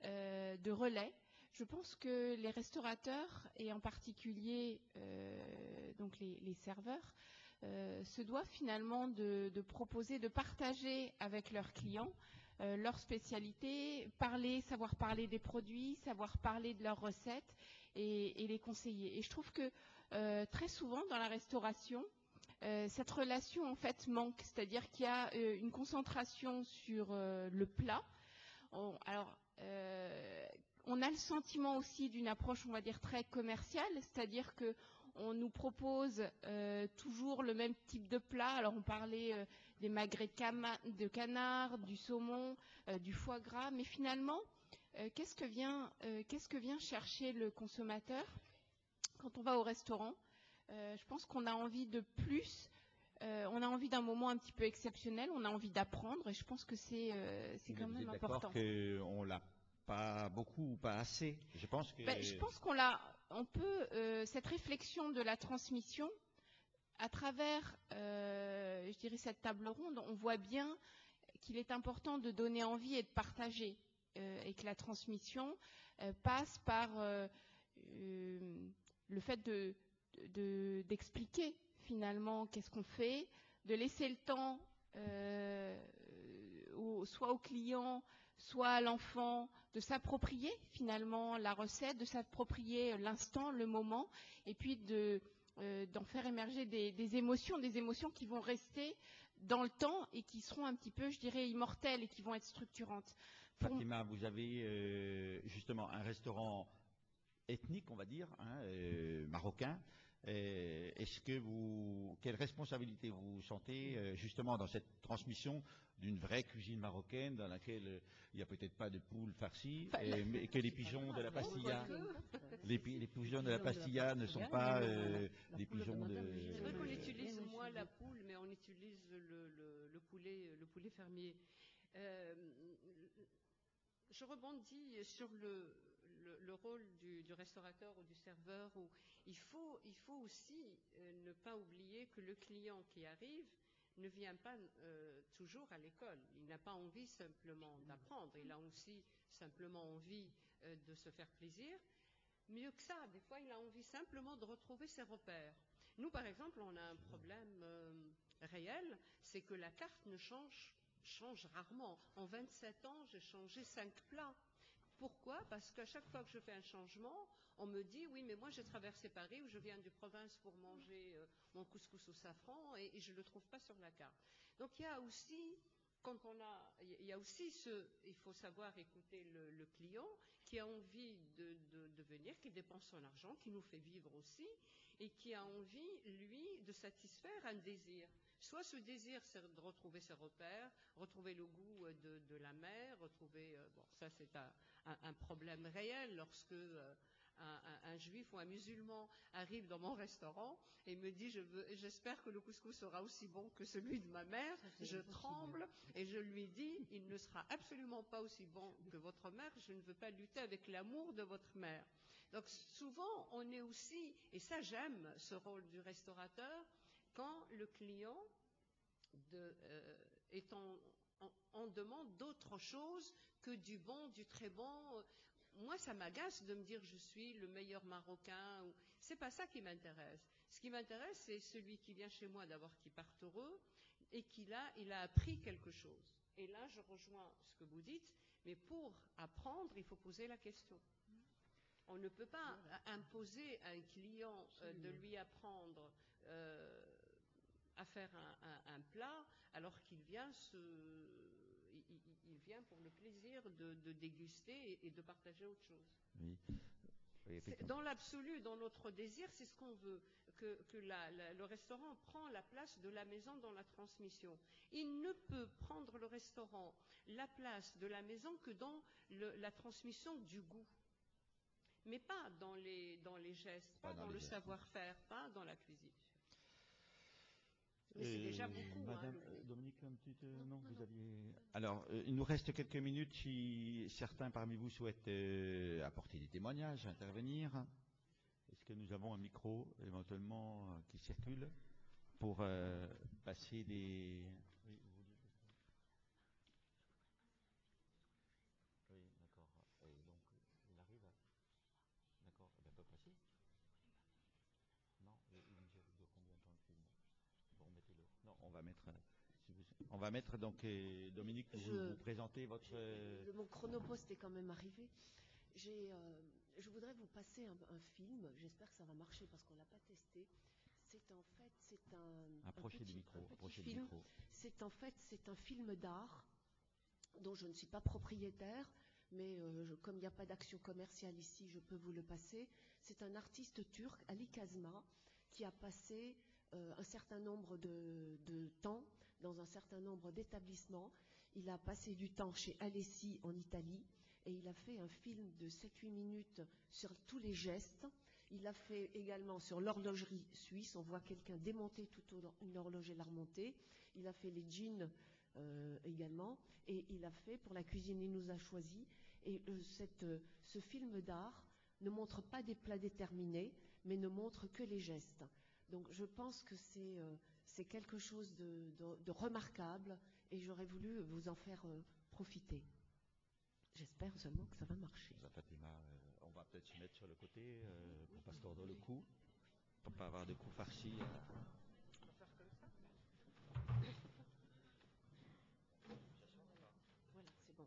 de relais, je pense que les restaurateurs et en particulier donc les serveurs se doivent finalement de proposer, de partager avec leurs clients leurs spécialités, savoir parler des produits, savoir parler de leurs recettes et les conseiller. Et je trouve que très souvent dans la restauration, cette relation en fait manque, c'est-à-dire qu'il y a une concentration sur le plat. On a le sentiment aussi d'une approche, on va dire, très commerciale, c'est-à-dire que on nous propose toujours le même type de plat. Alors on parlait des magrets de canard, du saumon, du foie gras, mais finalement, qu'est-ce que vient chercher le consommateur quand on va au restaurant? Je pense qu'on a envie de plus. On a envie d'un moment un petit peu exceptionnel. On a envie d'apprendre, et je pense que c'est quand même important. Qu'on l'a pas beaucoup ou pas assez. Je pense qu'on on peut cette réflexion de la transmission à travers, je dirais, cette table ronde. On voit bien qu'il est important de donner envie et de partager, et que la transmission passe par le fait d'expliquer finalement qu'est-ce qu'on fait, de laisser le temps soit au client, soit à l'enfant, de s'approprier finalement la recette, de s'approprier l'instant, le moment, et puis d'en faire émerger des émotions qui vont rester dans le temps et qui seront un petit peu, je dirais, immortelles et qui vont être structurantes. Fatima, vous avez justement un restaurant ethnique, on va dire, marocain. Quelle responsabilité vous sentez justement dans cette transmission d'une vraie cuisine marocaine dans laquelle il n'y a peut-être pas de poule farcie, mais que les pigeons de la pastilla, les pigeons de la pastilla ne sont pas des pigeons de... C'est vrai qu'on utilise moins la poule, mais on utilise le poulet fermier. Je rebondis sur le rôle du restaurateur ou du serveur, où il faut aussi ne pas oublier que le client qui arrive ne vient pas toujours à l'école. Il n'a pas envie simplement d'apprendre, il a aussi simplement envie de se faire plaisir. Mieux que ça, des fois il a envie simplement de retrouver ses repères. Nous par exemple, on a un problème réel, c'est que la carte ne change rarement. En 27 ans, j'ai changé 5 plats. Pourquoi? Parce qu'à chaque fois que je fais un changement, on me dit oui, mais moi j'ai traversé Paris ou je viens de province pour manger mon couscous au safran et je ne le trouve pas sur la carte. Donc il y a aussi, il faut savoir écouter le client qui a envie de venir, qui dépense son argent, qui nous fait vivre aussi et qui a envie, lui, de satisfaire un désir. Soit ce désir, c'est de retrouver ses repères, retrouver le goût de la mer, retrouver... ça c'est un problème réel lorsque un juif ou un musulman arrive dans mon restaurant et me dit j'espère que le couscous sera aussi bon que celui de ma mère. Je tremble et je lui dis il ne sera absolument pas aussi bon que votre mère. Je ne veux pas lutter avec l'amour de votre mère. Donc souvent on est aussi, et ça j'aime ce rôle du restaurateur, quand le client est en demande d'autre chose que du bon, du très bon. Moi, ça m'agace de me dire je suis le meilleur Marocain. C'est pas ça qui m'intéresse. Ce qui m'intéresse, c'est celui qui vient chez moi d'abord qui part heureux et il a appris quelque chose. Et là, je rejoins ce que vous dites, mais pour apprendre, il faut poser la question. On ne peut pas imposer à un client de lui apprendre à faire un plat alors qu'il vient il vient pour le plaisir de déguster et de partager autre chose. Oui. Dans l'absolu, dans notre désir, c'est ce qu'on veut, que le restaurant prend la place de la maison dans la transmission. Il ne peut prendre le restaurant la place de la maison que dans la transmission du goût. Mais pas dans les gestes, pas dans le savoir-faire, pas dans la cuisine. Mais c'est déjà beaucoup. Madame Dominique, un petit... non, vous aviez... Alors, il nous reste quelques minutes si certains parmi vous souhaitent apporter des témoignages, intervenir. Est-ce que nous avons un micro éventuellement qui circule pour passer des... Oui, vous vouliez... Oui, d'accord. Et donc, il arrive à... D'accord, elle peut passer? Non, il dure combien de temps le film? Bon. On va mettre donc, Dominique, vous présenter votre... Mon chronopost est quand même arrivé. Je voudrais vous passer un film, j'espère que ça va marcher parce qu'on ne l'a pas testé. C'est un film d'art dont je ne suis pas propriétaire, mais comme il n'y a pas d'action commerciale ici, je peux vous le passer. C'est un artiste turc, Ali Kazma, qui a passé un certain nombre de temps dans un certain nombre d'établissements. Il a passé du temps chez Alessi en Italie et il a fait un film de 7-8 minutes sur tous les gestes. Il a fait également sur l'horlogerie suisse. On voit quelqu'un démonter une horloge et la remonter. Il a fait les jeans également. Et il a fait pour la cuisine, il nous a choisi. Et ce film d'art ne montre pas des plats déterminés, mais ne montre que les gestes. Donc je pense que c'est quelque chose de remarquable et j'aurais voulu vous en faire profiter. J'espère seulement que ça va marcher. Fatima, on va peut-être se mettre sur le côté pour pas se tordre le cou, pour pas avoir de coups farcis. On va faire comme ça. Voilà, c'est bon.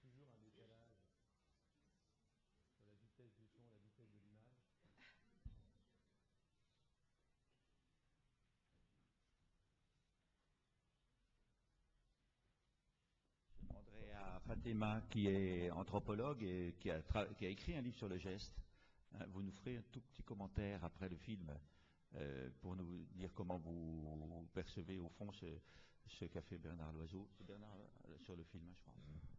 Toujours un décalage sur la vitesse du son, la vitesse de l'image. Je demanderai à Fatima, qui est anthropologue et qui a écrit un livre sur le geste. Vous nous ferez un tout petit commentaire après le film pour nous dire comment vous percevez au fond ce qu'a fait Bernard Loiseau. C'est Bernard sur le film, je pense.